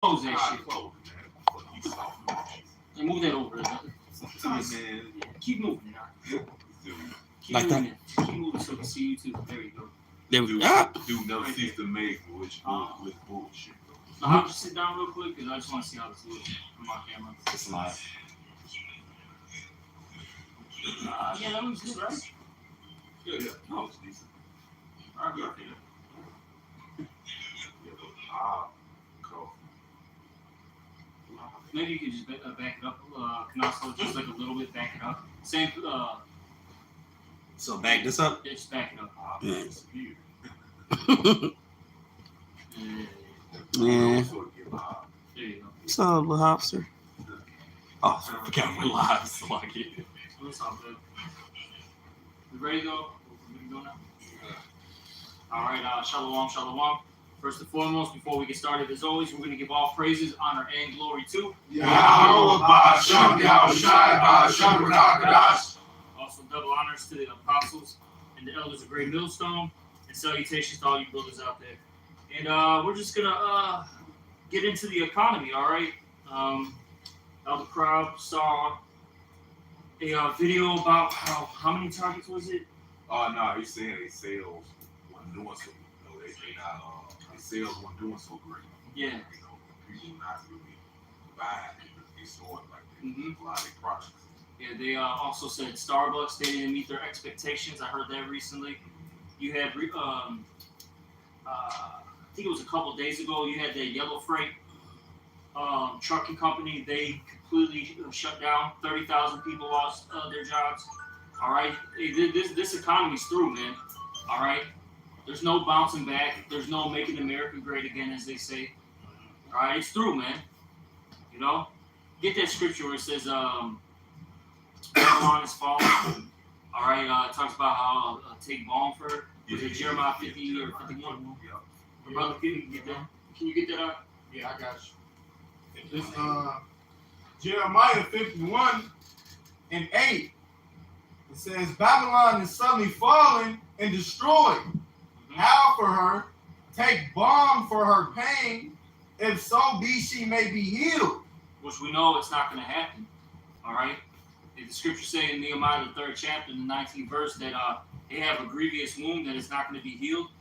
Close that shit. And move that over. Man. Keep moving it. Keep like moving that. it. Keep moving so we can see you too. There you go. There we go. Dude never cease to amaze me with bullshit. So I'll just sit down real quick because I just want to see how this looks from my camera. It's live. Yeah, that looks good, right? Yeah. No. It's decent. All right, good. Maybe you could just back it up. Can also just like a little bit back it up. Same. So back this up. Yeah, just back it up. Yeah. There you go. What's up, little hopster? Oh, I forgot we're live. So I get it. What's up, good? We ready to go? We can go now? All right, shalom. First and foremost, before we get started, as always, we're going to give all praises, honor, and glory to also double honors to the apostles and the elders of Great Millstone, and salutations to all you brothers out there. And we're just going to get into the economy, all right? Elder Crowd saw a video about how many targets was it? No, he's saying they sales wasn't doing so. They not. Sales weren't doing so great. Yeah. People not really buying these stores like that. Mm-hmm. A lot of their products. Yeah, they also said Starbucks, they didn't meet their expectations. I heard that recently. You had, I think it was a couple days ago, you had that Yellow Freight trucking company. They completely shut down. 30,000 people lost their jobs. All right. This economy's through, man. All right. There's no bouncing back. There's no making America great again, as they say. All right, it's through, man. You know, get that scripture where it says, Babylon is falling. All right, it talks about how take balm for it. Was it Jeremiah 50 or 51? Yeah. Brother, can you get that? Can you get that up? Yeah, I got you. It's Jeremiah 51:8. It says, Babylon is suddenly fallen and destroyed. Howl for her, take balm for her pain, if so be she may be healed. Which we know it's not going to happen. All right? The scripture say in Nehemiah, the 3rd chapter, the 19th verse, that they have a grievous wound that is not going to be healed.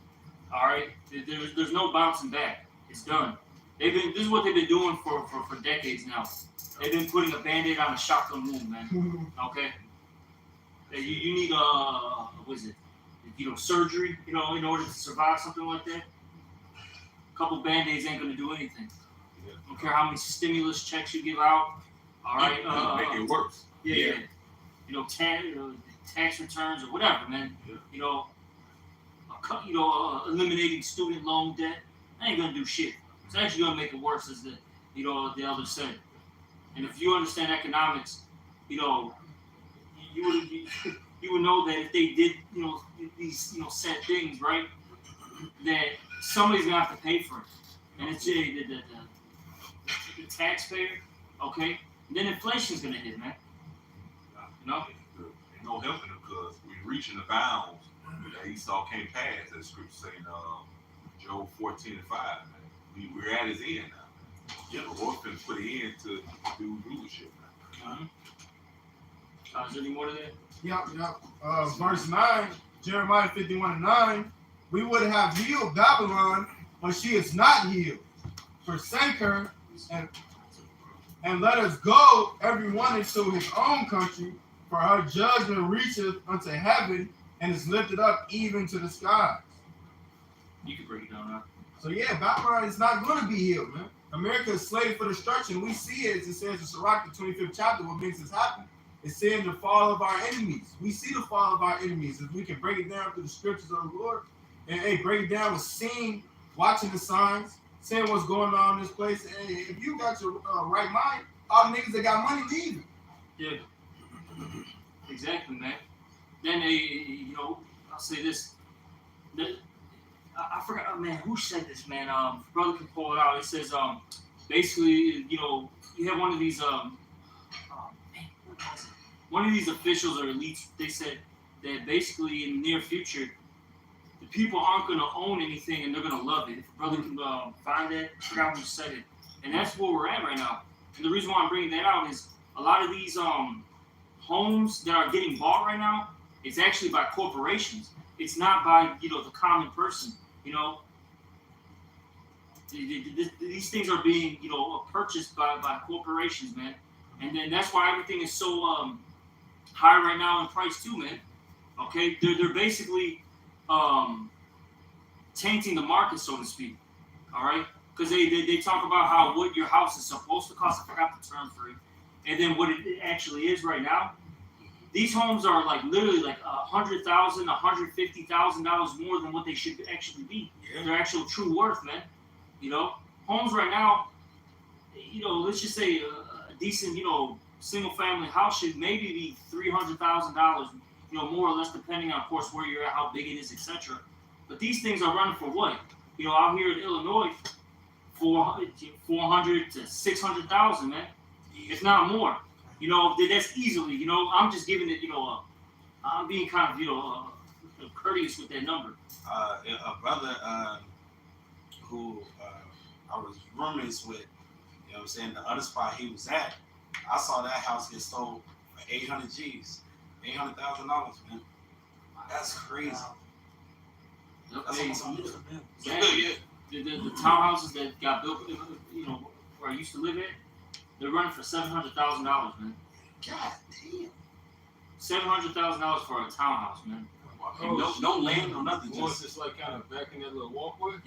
All right? There's no bouncing back. It's done. This is what they've been doing for decades now. They've been putting a Band-Aid on a shotgun wound, man. Okay? You need what is it? Surgery, in order to survive something like that. A couple Band-Aids ain't going to do anything. Yeah. Don't care how many stimulus checks you give out. All right. Make it worse. Yeah. Tax returns or whatever, man. Yeah. Eliminating student loan debt. That ain't going to do shit. It's actually going to make it worse, as the elder said. And if you understand economics, you would know that if they did, these, said things, right, that somebody's gonna have to pay for it, and it's the taxpayer, okay. And then inflation's gonna hit, man. Ain't no helping them because we're reaching the bounds that Esau can't pass. As scripture saying, Job 14:5. Man, we're at his end now. Yeah, the Lord's been put an end to do rulership now. Is there any more to that? Yep. Verse 9, Jeremiah 51:9. We would have healed Babylon, but she is not healed. Forsake her and let us go, every one into his own country, for her judgment reacheth unto heaven and is lifted up even to the skies. You can break it down now. So yeah, Babylon is not going to be healed, man. America is slave for destruction. We see it, as it says in Sirach, the 25th chapter, what makes this happen. It's saying the fall of our enemies. We see the fall of our enemies. If we can break it down through the scriptures of the Lord, and break it down with seeing, watching the signs, seeing what's going on in this place. And if you got your right mind, all the niggas that got money leaving. Yeah, exactly, man. Then I'll say this. I forgot, man, who said this, man? Brother can pull it out. It says, basically, you have one of these, one of these officials or elites. They said that basically in the near future, people aren't going to own anything and they're going to love it. If brother can find that, I forgot who said it. And that's where we're at right now. And the reason why I'm bringing that out is a lot of these homes that are getting bought right now, it's actually by corporations. It's not by, you know, the common person. You know, these things are being, you know, purchased by corporations, man. And then that's why everything is so high right now in price too, man. Okay, they're basically tainting the market, so to speak. All right, because they talk about how what your house is supposed to cost. I forgot the term for it. And then what it actually is right now. These homes are like literally like $100,000, $150,000 more than what they should actually be. Yeah. Their actual true worth, man. You know, homes right now. You know, let's just say a decent, you know, single family house should maybe be $300,000. You know, more or less depending on, of course, where you're at, how big it is, etc. But these things are running for what? You know, out here in Illinois, 400 to 600,000, man. If not more. You know, that's easily. You know, I'm just giving it. You know, I'm being kind of, you know, courteous with that number. A brother who I was roommates with, you know what I'm saying, the other spot he was at, I saw that house get sold for 800 G's, $800,000, man. That's crazy. That's almost a million, man. Yeah. The townhouses that got built, you know, where I used to live at, they're running for $700,000, man. God damn. $700,000 for a townhouse, man. No land, no nothing. Just like kind of back in that little walkway.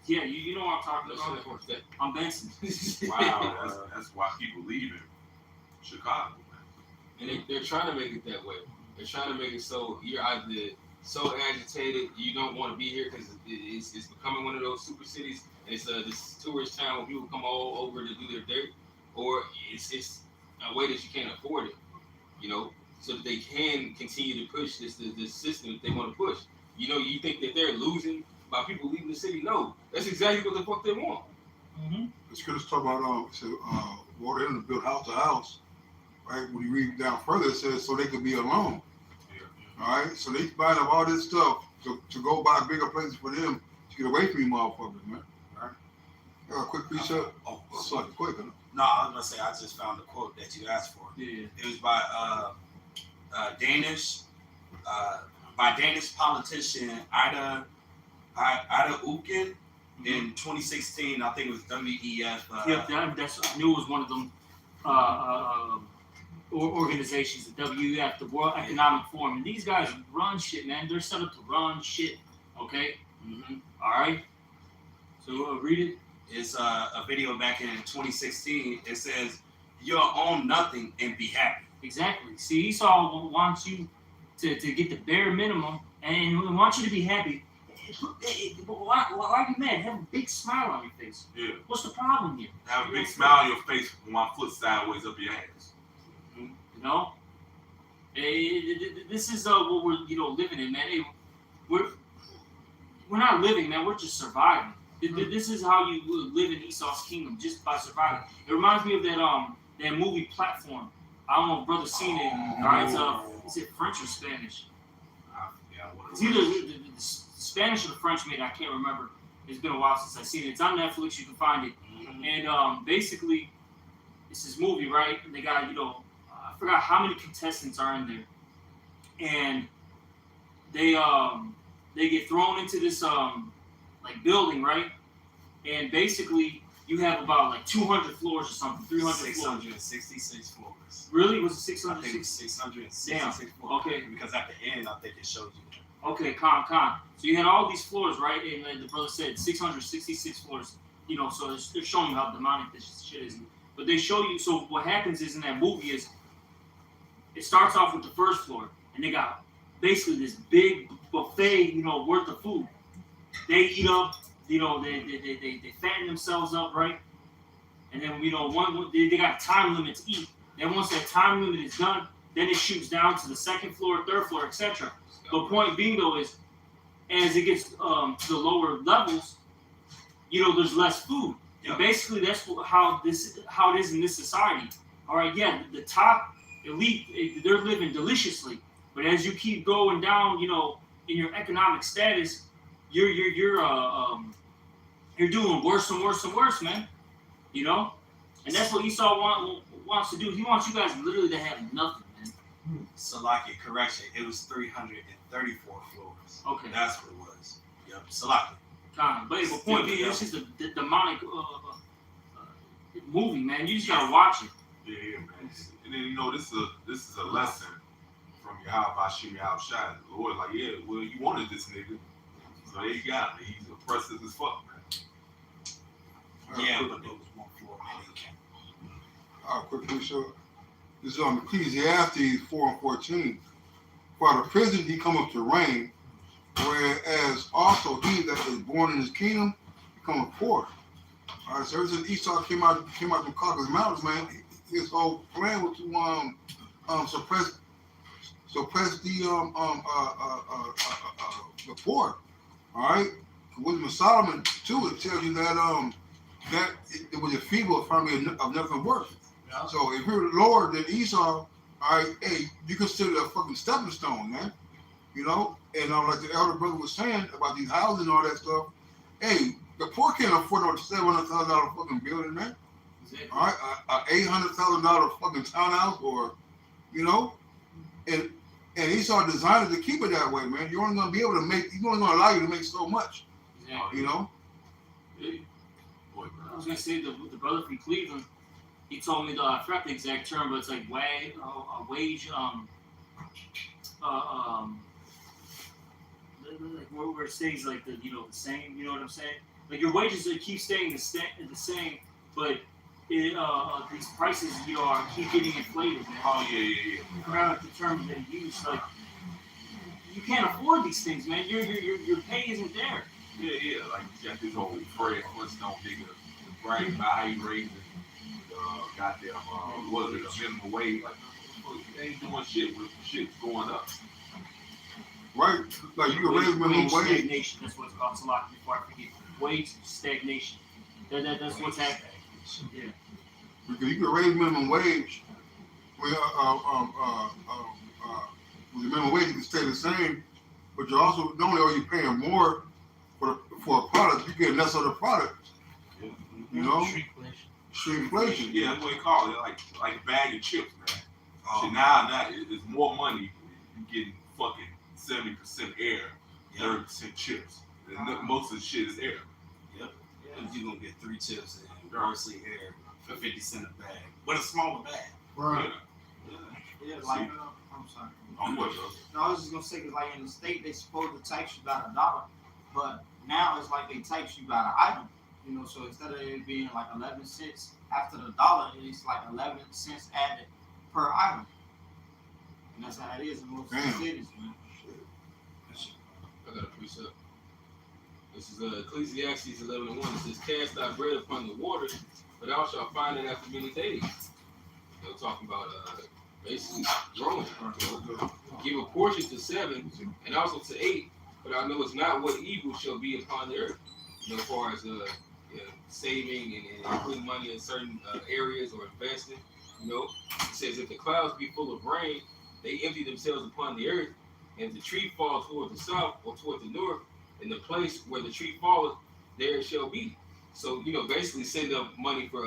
Yeah, you know what I'm talking about. I'm Benson. Wow, that's why people leaving Chicago, man. And they're trying to make it that way. They're trying to make it so you're either so agitated you don't want to be here because it's becoming one of those super cities. And it's this tourist town where people come all over to do their dirt, or it's a way that you can't afford it, you know, so that they can continue to push this system that they want to push. You know, you think that they're losing by people leaving the city? No, that's exactly what the fuck they want. Mm-hmm. It's good to talk about water in to build house to house, right? When you read down further, it says so they could be alone. Yeah. All right, so they buying up all this stuff to go buy bigger places for them to get away from you motherfuckers, man. All right. Quick precept. It's like quick, huh? No, I was gonna say I just found the quote that you asked for. Yeah. It was by Danish politician Ida Uken in 2016. I think it was WEF. I knew it was one of them organizations, the WEF, the World Economic Forum. And these guys run shit, man. They're set up to run shit. Okay. Mm-hmm. All right. So read it. It's a video back in 2016. It says, "You'll own nothing and be happy." Exactly. See, Esau wants you to get the bare minimum and wants you to be happy. Why are you mad? Have a big smile on your face. Yeah. What's the problem here? Have a big smile on your face with one foot sideways up your ass. You know? This is what we're, you know, living in, man. Hey, we're not living, man. We're just surviving. This is how you live in Esau's kingdom, just by surviving. It reminds me of that movie Platform. I don't know if brother's seen it. All right, is it French or Spanish? It's either the Spanish or the French made. I can't remember. It's been a while since I've seen it. It's on Netflix. You can find it. Mm-hmm. And basically, it's this movie, right? And they got, you know, I forgot how many contestants are in there, and they get thrown into this like building, right? And basically, you have about like 200 floors or something, 300 floors. 666 floors. Really? Was it I think 606? 666 floors. Okay. Because at the end, I think it shows you. Okay, calm. So you had all these floors, right? And like the brother said, 666 floors. You know, so they're showing you how demonic this shit is. But they show you, so what happens is in that movie is, it starts off with the first floor, and they got basically this big buffet, you know, worth of food. They eat up, you know, they fatten themselves up, right? And then, you know, they got a time limit to eat. Then once that time limit is done, then it shoots down to the second floor, third floor, etc. The point being, though, is as it gets to the lower levels, you know, there's less food. And basically, that's how it is in this society. All right, yeah, the top elite, they're living deliciously. But as you keep going down, you know, in your economic status, you're you're doing worse and worse and worse, man. You know, and that's what Esau wants to do. He wants you guys literally to have nothing, man. Salaki, correction. It was 334 floors. Okay. That's what it was. Yep. Salaki. Kind of. But the point being, it's just a demonic movie, man. You just gotta watch it. Yeah, man. And then this is a lesson from Yahweh Shimi Shai. The Lord, like, yeah, well, you wanted this nigga, so there you got it. He's oppressive as fuck, man. Yeah, but there was one floor, man. They can't. Quickly, so this is on Ecclesiastes 4:14. For the prison he cometh to reign, whereas also he that is born in his kingdom becometh poor. All right, so ever since Esau came out from Caucasus Mountains, man, his whole plan was to suppress the poor. All right, Wisdom of Solomon too. It tells you that that it was a feeble family of nothing worth. Yeah. So if you're lower than Esau, all right, hey, you consider a fucking stepping stone, man. You know, and like the elder brother was saying about these houses and all that stuff. Hey, the poor can't afford no $700,000 fucking building, man. Exactly. All right, $800,000 fucking townhouse, or you know, and Esau designed it to keep it that way, man. You're only gonna be able to make. He's only gonna allow you to make so much, Exactly. you know. I was gonna say the brother from Cleveland. He told me I forgot the exact term, but it's like wage, like where it stays like the the same. You know what I'm saying? Like your wages keep staying the same, but these prices are keep getting inflated, man. Oh yeah. I forgot the term they use. Like you can't afford these things, man. Your pay isn't there. Yeah. Like you got this whole Fred Flintstone nigga bragging about how he raising goddamn what is it, a minimum wage? Like they ain't doing shit with shit's going up. Right? Like you can raise minimum wage. Stagnation. That's what it's called. It's a lot before I forget. Wage stagnation. That's what's happening. Yeah. Because you can raise minimum wage. With the minimum wage, you can stay the same, but you also not only are you paying more for a product, you get less of the product. You know, shrinkflation. Yeah, that's what they call it. Like a bag of chips, man. Oh, Shit, now it's more money. You getting fucking 70% air, 30% chips. And most of the shit is air. Yep. You're gonna get 3 chips and mostly air for 50 cents a bag, but a smaller bag. Right. Yeah, like I'm sorry. On what, bro? No, I was just gonna say because like in the state they supposed to tax you by $1, but now it's like they tax you by the item. You know, so instead of it being like 11 cents after the $1, it's like 11 cents added per item. And that's how it is in most of the cities, man. I got a precept. This is Ecclesiastes 11:1. It says, "Cast thy bread upon the water, but thou shalt find it after many days." They're talking about basically growing. Give a portion to 7 and also to 8, but I know it's not what evil shall be upon the earth. As far as saving and putting money in certain areas or investing, it says if the clouds be full of rain, they empty themselves upon the earth, and if the tree falls toward the south or toward the north, in the place where the tree falleth, there it shall be. So basically send up money for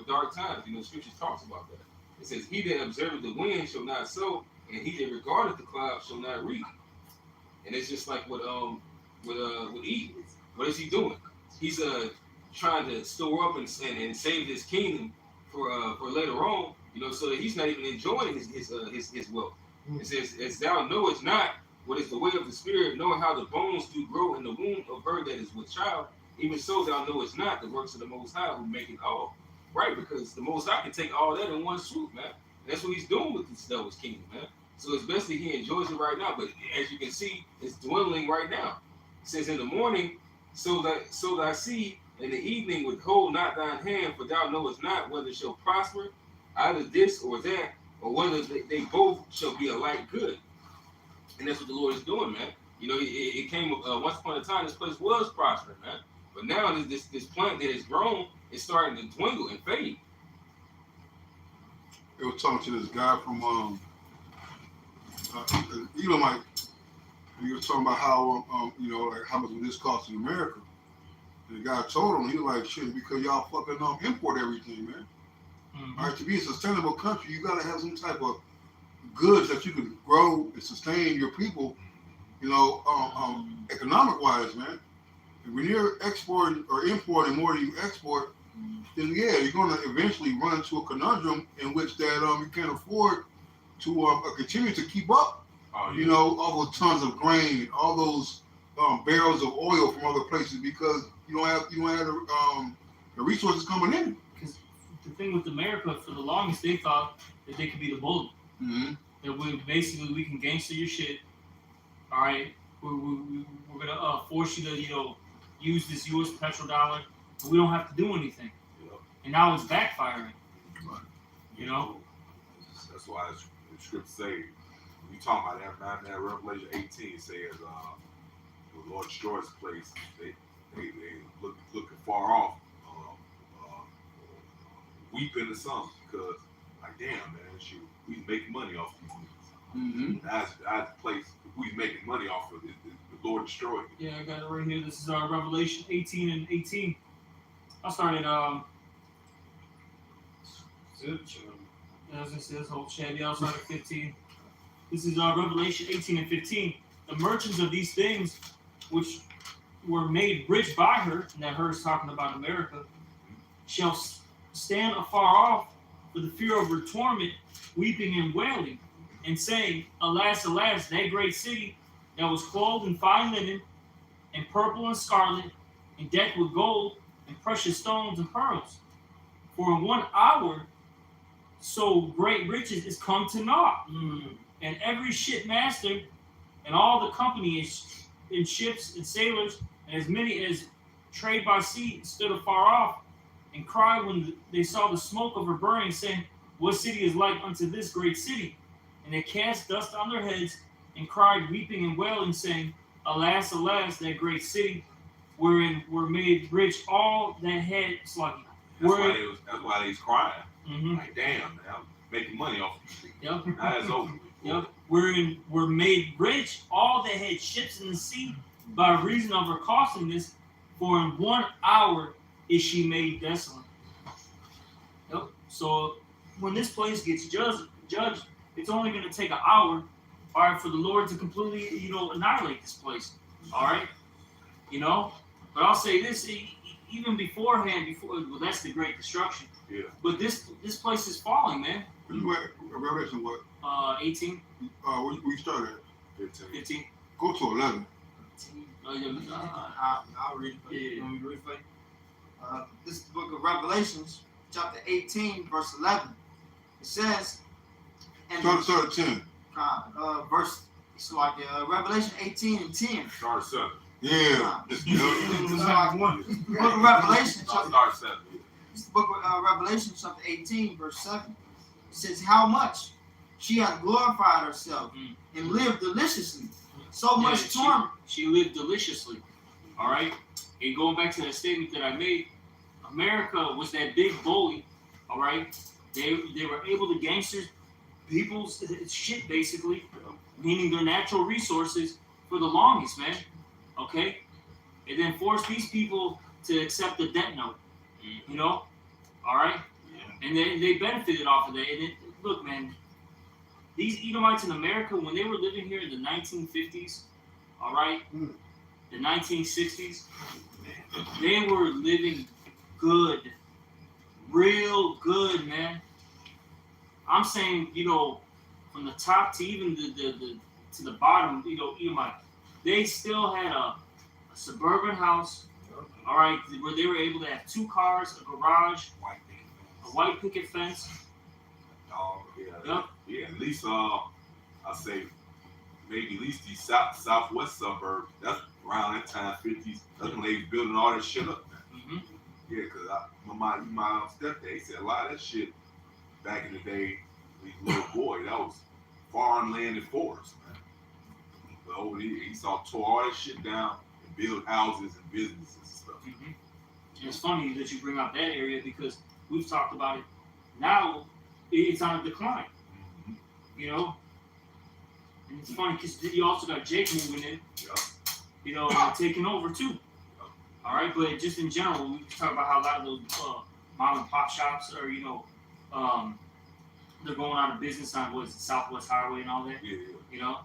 dark times. Scripture talks about that. It says, "He that observeth the wind shall not sow, and he that regardeth the clouds shall not reap." And it's just like with Eve. What is he doing? He's trying to store up and save his kingdom for later on, so that he's not even enjoying his wealth. It says, "As thou knowest not what is the way of the spirit, knowing how the bones do grow in the womb of her that is with child, even so thou knowest not the works of the Most High who make it all." Right, because the Most High can take all that in one swoop, man. And that's what he's doing with this devil's kingdom, man. So it's best that he enjoys it right now, but as you can see, it's dwindling right now. It says, "In the morning, so thy seed, in the evening withhold not thine hand, for thou knowest not whether it shall prosper, either this or that, or whether they both shall be alike good." And that's what the Lord is doing, man. It came once upon a time, this place was prospering, man. But now this plant that has grown is starting to dwindle and fade. It was talking to this guy from Elamite. He was talking about how like how much would this cost in America, And the guy told him, he was like, shit, because y'all fucking import everything, man. Mhm. All right, to be a sustainable country, you gotta have some type of goods that you can grow and sustain your people, economic wise, man. And when you're exporting or importing more than you export, then yeah, you're gonna eventually run into a conundrum in which that you can't afford to continue to keep up. All those tons of grain, all those barrels of oil from other places because you don't have the resources coming in. Because the thing with America, for the longest, they thought that they could be the bully. Mm-hmm. That we can gangster your shit. All right, we're gonna force you to use this U.S. petrodollar, but we don't have to do anything. And now it's backfiring. Right. That's why the script say we talking about that Revelation 18 says the Lord destroys the place. They looking far off, weeping the sun because like damn man, shoot, we making money off these things. Mm-hmm. That's the place we making money off of. The Lord destroyed it. Yeah, I got it right here. This is Revelation 18 and 18. I'll start at as it says, whole chat. Yeah, I'll start at 15. This is Revelation 18 and 15. The merchants of these things, which were made rich by her, and that her is talking about America, shall stand afar off for the fear of her torment, weeping and wailing, and saying, Alas, alas, that great city that was clothed in fine linen, and purple and scarlet, and decked with gold, and precious stones and pearls. For in 1 hour, so great riches is come to naught. And every shipmaster and all the company in ships and sailors, and as many as trade by sea, stood afar off, and cried when they saw the smoke of her burning, saying, What city is like unto this great city? And they cast dust on their heads, and cried, weeping and wailing, saying, Alas, alas, that great city, wherein were made rich all that had sluggy. That's why they was crying. Mm-hmm. Like damn man, I'm making money off of these things. Yep. Now it's over. Yep. Wherein were made rich all that had ships in the sea by reason of her costliness, for in 1 hour is she made desolate. Yep. So when this place gets judged, it's only going to take an hour, all right, for the Lord to completely, annihilate this place. All right. But I'll say this, even beforehand, well, that's the Great Destruction. Yeah. But this place is falling, man. You at Revelation what? 18. We started at 15. Go to 11. I'll read it for you. Yeah. Let me read it for you. This is the book of Revelations, chapter 18, verse 11. It says, Start at 10. Verse, it's like Revelation 18 and 10. Start 7. Yeah. It's like book of Revelation, Start 7. it's the book of Revelation, chapter 18, verse 7. It says, How much she hath glorified herself and lived deliciously. So much torment. She lived deliciously. All right. And going back to that statement that I made, America was that big bully. All right. They were able to gangster people's shit, basically, meaning their natural resources for the longest, man. Okay. And then force these people to accept the debt note. All right. Yeah. And they benefited off of that. And look, man, these Edomites in America, when they were living here in the 1950s, all right, the 1960s, they were living good, real good, man. I'm saying, from the top to even to the bottom, Edomite, they still had a suburban house, all right, where they were able to have 2 cars, a garage, a white picket fence. Yeah, at least I say maybe at least the southwest suburb. That's around that time, 50s. That's when they was building all that shit up. Mm-hmm. Yeah, because my stepdad, he said a lot of that shit back in the day. When he was a little boy, that was farmland and forest, man. But over here, he tore all that shit down and build houses and businesses and stuff. Mm-hmm. And it's funny that you bring up that area because we've talked about it. Now it's on a decline. And it's funny because you also got Jake moving in, taking over too. All right, but just in general, we talk about how a lot of those mom and pop shops are, they're going out of business on what's Southwest Highway and all that. Yeah. You know,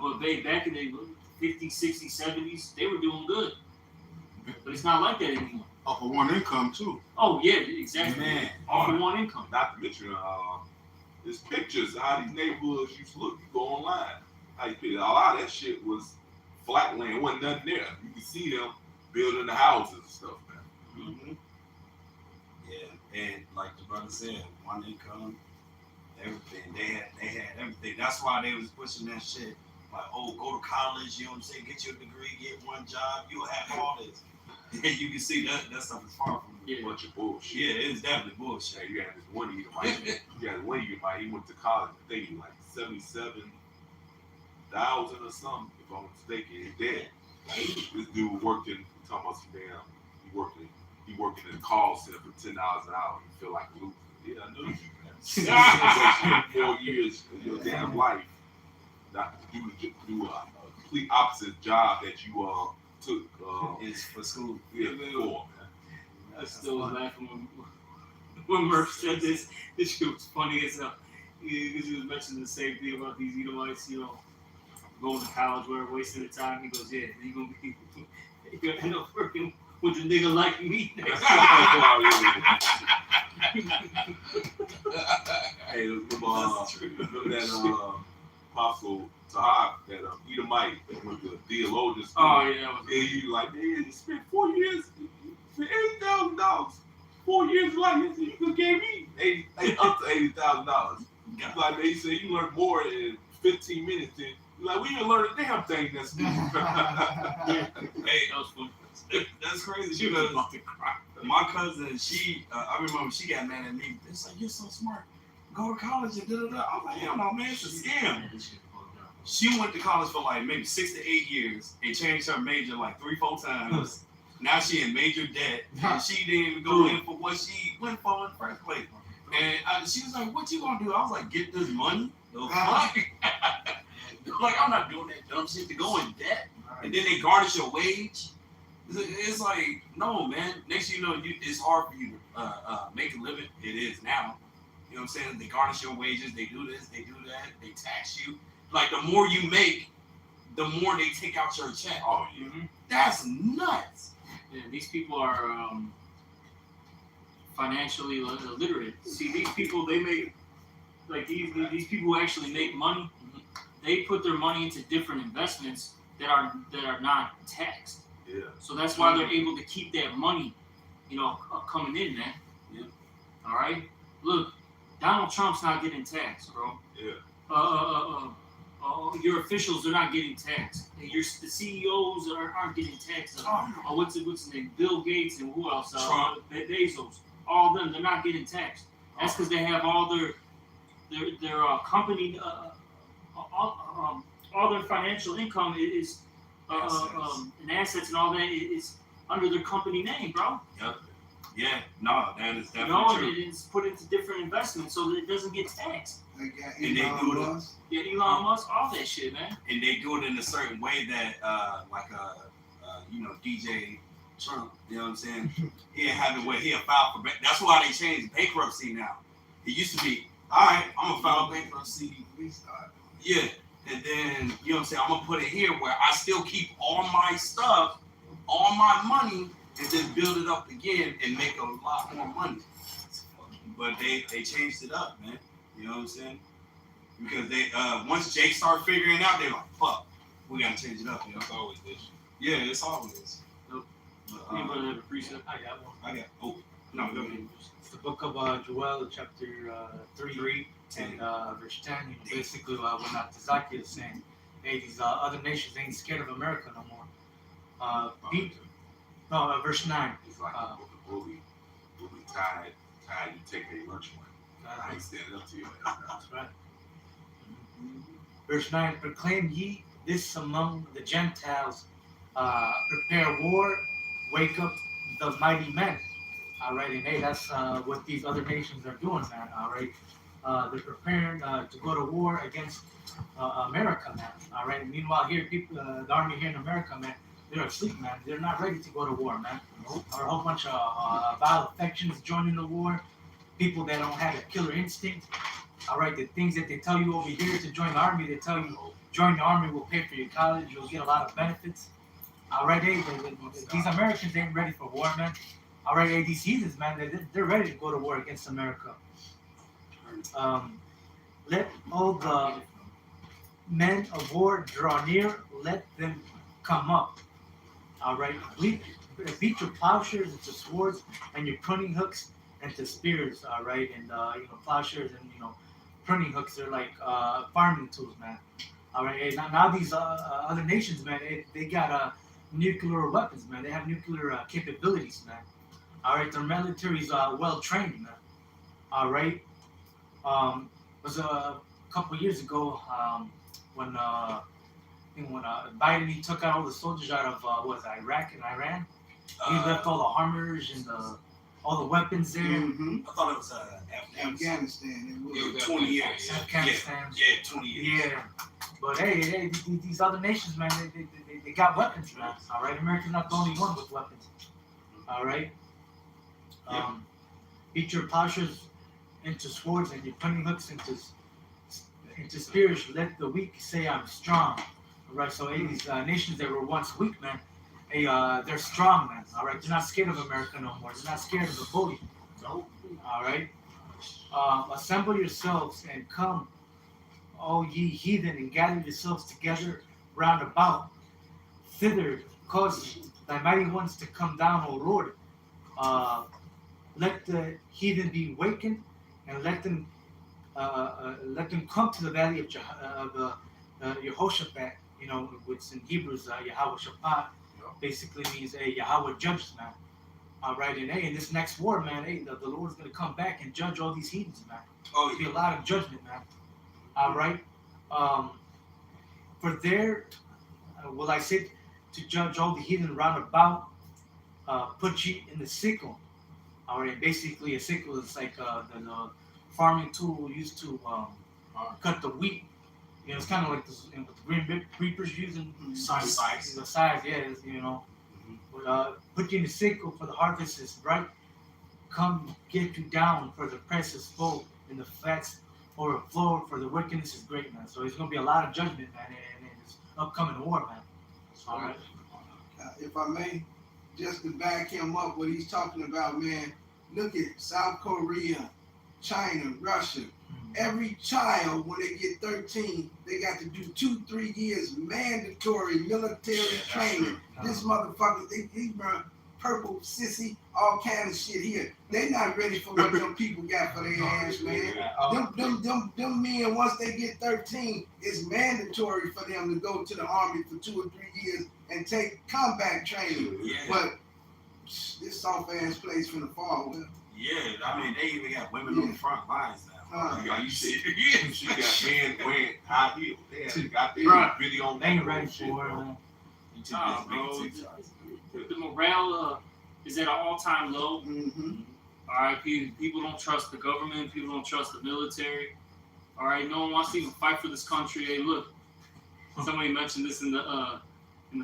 but back in the 50s, 60s, 70s, they were doing good. But it's not like that anymore. Off of one income too. Oh yeah, exactly. Man. Off of one income. Not to mention, there's pictures of how these neighborhoods used to look. You go online, how you picture. A lot of that shit was flat land, wasn't nothing there. You could see them building the houses and stuff, man. Mm-hmm. Yeah, and like the brother said, one income, everything. They had everything. That's why they was pushing that shit. Like, oh, go to college, you know what I'm saying? Get your degree, get one job, you'll have all this. And you can see that stuff is far from A bunch of bullshit. Yeah, it's definitely bullshit. Yeah, you had this one Edomite. He went to college. I think he like 77,000 or something, if I'm mistaken. He's dead. This dude worked in. Talking about some damn. He worked in a call center for $10 an hour. You feel like a loser. Yeah, I know you, man. 4 years of your damn life, not to do a complete opposite job that you took. It's for school. Yeah, for, man. I still was laughing when Murph said this. This shit was funny as hell. Because he was mentioning the same thing about these Edomites, going to college, whatever, wasting the time. He goes, yeah, you're gonna end up working with a nigga like me next Hey, remember that Apostle Tahab, that Edomite that went to theologian school? Oh, yeah. And he like, man, you spent 4 years for $80,000. 4 years like you could gave me up to $80,000. Like they say, you learn more in 15 minutes than like we didn't learn a damn thing. That's Hey, that was funny. That's crazy because my cousin, I remember she got mad at me. It's like, you're so smart. Go to college and da-da-da. I'm like, hell no, man, it's a scam. She went to college for like maybe 6 to 8 years and changed her major like 3-4 times. Now she in major debt. And she didn't even go in for what she went for in the first place. And she was like, what you gonna do? I was like, get this money? No fuck. Like, I'm not doing that dumb shit to go in debt. And then they garnish your wage. It's like, no, man. Next thing you know, it's hard for you to make a living. It is now. You know what I'm saying? They garnish your wages. They do this. They do that. They tax you. Like, the more you make, the more they take out your check. Oh, yeah. Mm-hmm. That's nuts. Yeah, these people are financially illiterate. See, these people, they make, like these people who actually make money, they put their money into different investments that are not taxed. Yeah. So that's why they're able to keep that money, coming in, man. Yeah. All right. Look, Donald Trump's not getting taxed, bro. Yeah. Your officials are not getting taxed. The CEOs aren't getting taxed. What's his name? Bill Gates and who else? Trump. Bezos. All of them, they're not getting taxed. That's because they have all their company, all their financial income is and assets and all that is under their company name, bro. Yep. Yeah. No, that is definitely true. It's put into different investments so that it doesn't get taxed. They got And they Elon do it. Musk. Yeah, Elon Musk, all that shit, man. And they do it in a certain way that, DJ Trump, you know what I'm saying? He'll have it where he'll file for that's why they changed bankruptcy now. It used to be, all right, I'm gonna file bankruptcy. Yeah, and then you know what I'm saying? I'm gonna put it here where I still keep all my stuff, all my money, and then build it up again and make a lot more money. But they changed it up, man. You know what I'm saying? Because they once Jake started figuring it out, they're like, fuck, we gotta change it up. You know? It's always this. Yeah, it's always. Anybody have a precept? I got one. I got no, go ahead. It's the book of Joel, chapter 3 and verse 10. Basically, when Tazaki is saying, hey, these other nations ain't scared of America no more. Verse 9. It's like a bully tied, you take their lunch money. I ain't standing up to you. That's right. Verse 9, proclaim ye this among the Gentiles, prepare war, wake up the mighty men. All right, and hey, that's what these other nations are doing, man. All right, they're preparing to go to war against America, man. All right. Meanwhile, here, people, the army here in America, man, they're asleep, man. They're not ready to go to war, man. Or a whole bunch of vile affections joining the war. People that don't have a killer instinct. All right, the things that they tell you over here to join the army, they tell you join the army, will pay for your college, you'll get a lot of benefits. All right, hey, these Americans ain't ready for war, man. All right, hey, these heathens, man, they're ready to go to war against America. Let all the men of war draw near, let them come up. All right, beat your plowshares into swords and your pruning hooks into spears. All right, and plowshares and pruning hooks are like farming tools, man. All right, hey, now these other nations, man, they got nuclear weapons, man. They have nuclear capabilities, man. All right, their military's well trained, man. All right, was a couple years ago when Biden he took out all the soldiers out of Iraq and Iran. He left all the armors and all the weapons there. I thought it was Afghanistan. It was 20 years. Afghanistan. Yeah, 20 years. Yeah, but hey, these other nations, man, they got weapons, man. All right, America's not the only one with weapons. All right. Beat your plowshares into swords and your pruning hooks into spears. Let the weak say I'm strong. All right, so hey, these nations that were once weak, man, hey, they're strong, man. All right, they're not scared of America no more. They're not scared of the bully. Nope. All right. Assemble yourselves and come, all ye heathen, and gather yourselves together round about. Thither cause thy mighty ones to come down, O Lord. Let the heathen be wakened, and let them come to the valley of Yehoshaphat. Which in Hebrews Yahweh Shaphat basically means Yahweh judges, man. All right, and hey, in this next war, man, hey, the Lord's gonna come back and judge all these heathens, man. There'll be a lot of judgment, man. All right. For there will I sit to judge all the heathen round about. Put ye in the sickle. All right. Basically, a sickle is like the farming tool used to cut the wheat. It's kind of like what the Green Reapers using. Size. The size, yeah. Put you in the sickle, for the harvest is ripe. Come get you down, for the press is full, and the fats overflow, for the wickedness is great, man. So there's gonna be a lot of judgment, man, in this upcoming war, man. All right. If I may, just to back him up, what he's talking about, man. Look at South Korea, China, Russia. Every child, when they get 13, they got to do 2-3 years mandatory military training. This motherfucker, he run purple, sissy, all kind of shit here. They not ready for what them people got for their ass, man. Them men, once they get 13, it's mandatory for them to go to the army for 2 or 3 years and take combat training. Yeah. But this soft ass place from the fall. Yeah, I mean, they even got women on the front lines now. You see got men wearing high heels. They had got their Right. video on. They ain't ready for it, man. The morale is at an all-time low. Mm-hmm. All right, people don't trust the government. People don't trust the military. All right, no one wants to even fight for this country. Hey, look, somebody mentioned this in the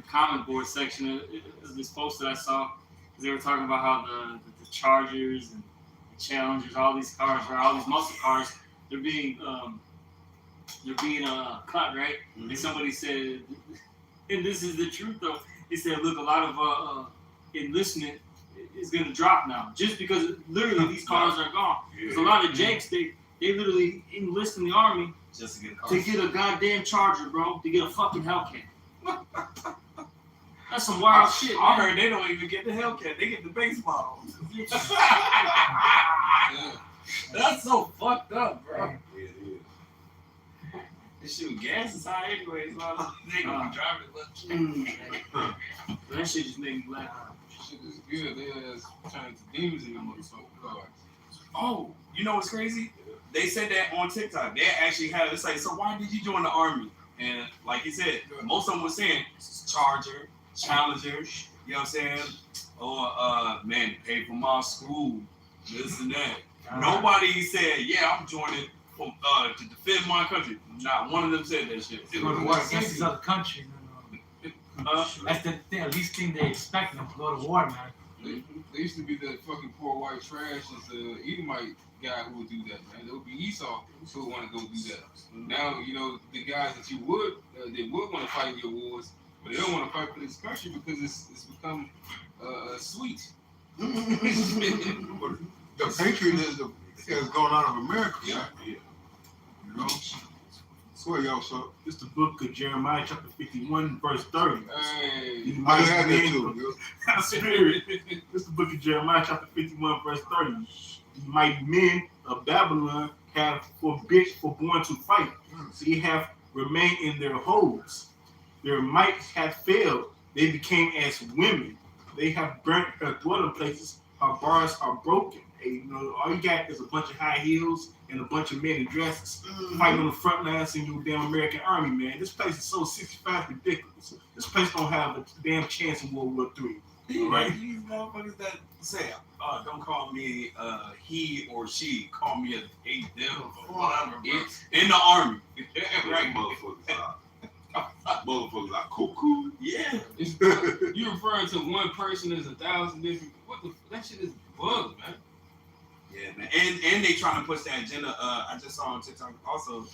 comment board section of this post that I saw. They were talking about how the Chargers and the Challengers, all these cars, or all these muscle cars, they're being cut, right? Mm-hmm. And somebody said, and this is the truth though. He said, look, a lot of enlistment is going to drop now, just because literally these cars are gone. There's a lot of Jakes, they literally enlist in the army Just to get a to get a goddamn Charger, bro, to get a fucking Hellcat. That's some wild shit, man. I heard they don't even get the Hellcat, they get the baseball. That's so fucked up, bro. This shit, gas is high anyways, so they gonna be driving much. That shit just made me laugh. Shit is good. They has turned to demons in them motherfucking cars. Oh, you know what's crazy? They said that on TikTok. They actually had it say, so why did you join the army? And like you said, most of them were saying Charger, Challenger, you know what I'm saying? Or man, pay for my school, this and that. Nobody said, yeah, I'm joining to defend my country. Not one of them said that shit. Go to war against these other countries. That's the thing, at least thing they expect them to go to war, man. They used to be the fucking poor white trash as the Edomite guy who would do that, man. There would be Esau who would want to go do that. Now, you know, the guys that you would, they would want to fight in your wars, but they don't want to fight for this country because it's become sweet. The patriotism has gone out of America. Yeah. You know? Go ahead, y'all, sir. It's the book of Jeremiah, chapter 51, verse 30. Hey. You I mighty had that men too. of spirit. It's the book of Jeremiah, chapter 51, verse 30. The mighty men of Babylon have forborne to fight. They have remained in their holes. Their might hath failed. They became as women. They have burnt her dwelling places. Her bars are broken. And, you know, all you got is a bunch of high heels and a bunch of men in dresses fighting on the front lines in your damn American army, man. This place is so 65 ridiculous. This place don't have a damn chance in World War III. Right? These motherfuckers that say, don't call me he or she, call me a them or whatever. It's in the army. Right, motherfuckers are cuckoo. Yeah. You referring to one person as 1,000 different. What the? That shit is bugged, man. Yeah, man. And they trying to push that agenda. I just saw on TikTok also.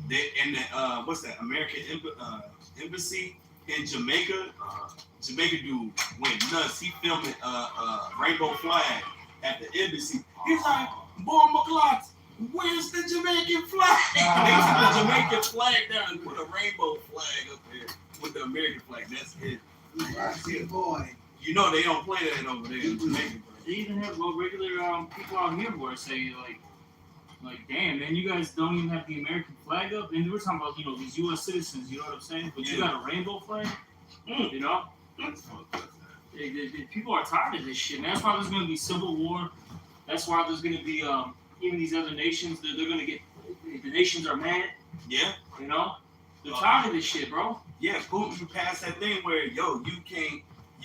They in the what's that? American embassy in Jamaica. Jamaica dude went nuts. He filmed a rainbow flag at the embassy. He's like, "Boy, McCloud, where's the Jamaican flag?" They took the Jamaican flag down and put a rainbow flag up there with the American flag. That's it. Right, boy. You know they don't play that over there in Jamaica. They even have regular people out here who are saying like, damn, man, you guys don't even have the American flag up. And we're talking about, you know, these U.S. citizens, you know what I'm saying? But you got a rainbow flag, you know? People are tired of this shit, man. That's why there's going to be civil war. That's why there's going to be even these other nations. They're going to get, the nations are mad. Yeah. You know? They're tired of this shit, bro. Yeah, Putin passed that thing where you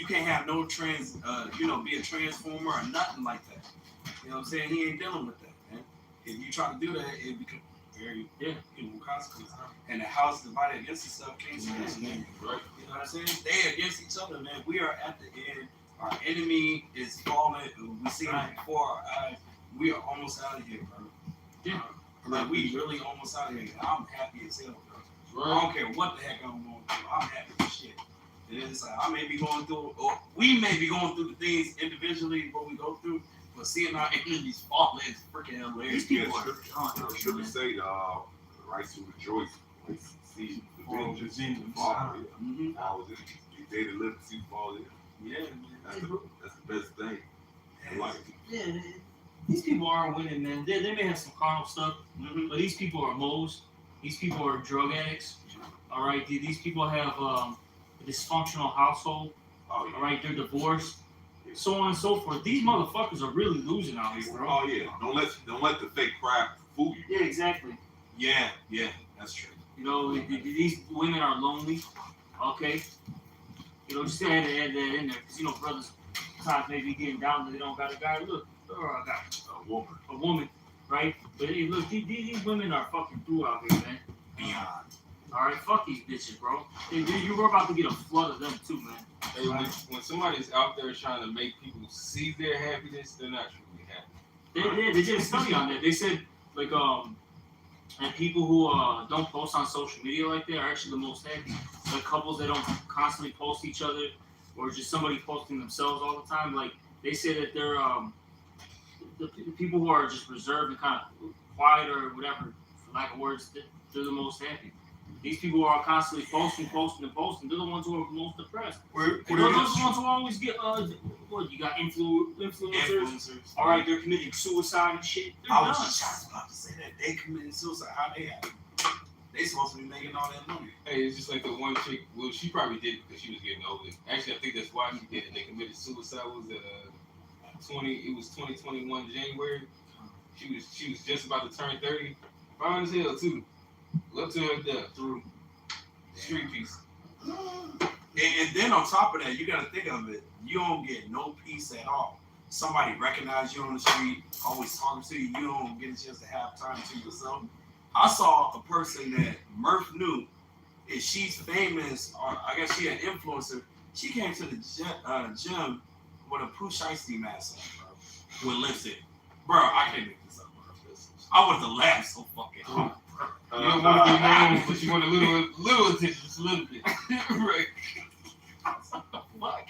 can't have no be a transformer or nothing like that. You know what I'm saying? He ain't dealing with that, man. If you try to do that, it becomes very evil consequences. And the house divided against itself can't stand, man. Right? You know what I'm saying? They against each other, man. We are at the end. Our enemy is falling. We see it before our eyes. We are almost out of here, bro. Yeah. Like we really almost out of here. I'm happy as hell, bro. I don't care what the heck I'm going through. I'm happy as shit. And it's like I may be going through, or we may be going through the things individually what we go through, but seeing our enemies fall is freaking hilarious. People are sure to say right to rejoice when see the vengeance fall. Fall in. They that live to see fall in. Yeah, that's the best thing in life. Yeah, these people are winning, man. They may have some carnal stuff, but these people are moles. These people are drug addicts. All right, these people have a dysfunctional household. All right, they're divorced, so on and so forth. These motherfuckers are really losing out here, bro. Oh yeah, don't let the fake crap fool you. Yeah, exactly. Yeah, that's true. You know, these women are lonely. Okay, you know, just had to add that in there because you know, brothers sometimes may be getting down that they don't got a guy. Look, I got a woman, right? But hey, look, these women are fucking through out here, man. Beyond. All right, fuck these bitches, bro. You're about to get a flood of them too, man. Hey, when somebody's out there trying to make people see their happiness, they're not truly happy. They did a study on that. They said like and people who don't post on social media like that are actually the most happy. Like couples that don't constantly post each other, or just somebody posting themselves all the time. Like they say that they're the people who are just reserved and kind of quiet or whatever, for lack of words, they're the most happy. These people who are constantly posting, they're the ones who are most depressed. Those are the ones who always get, what, you got influencers? All right, they're committing suicide and shit. I was just about to say that. They committed suicide. How they have? They supposed to be making all that money. Hey, it's just like the one chick, well, she probably did it because she was getting older. Actually, I think that's why she did it. They committed suicide. It was 2021 January. She was just about to turn 30. Fine as hell, too. Love to her death. Thru. Street piece. And then on top of that, you gotta think of it. You don't get no peace at all. Somebody recognize you on the street, always talking to you. You don't get a chance to have time to yourself. I saw a person that Murph knew if she's famous, or I guess she an influencer, she came to the gym with a Pooh Shiesty mask on, bro, with lipstick. Bro, I can't make this up, bro. I would have laughed so fucking hard. You don't want to be known, but you want a little attention, just a little bit. Right. What the fuck?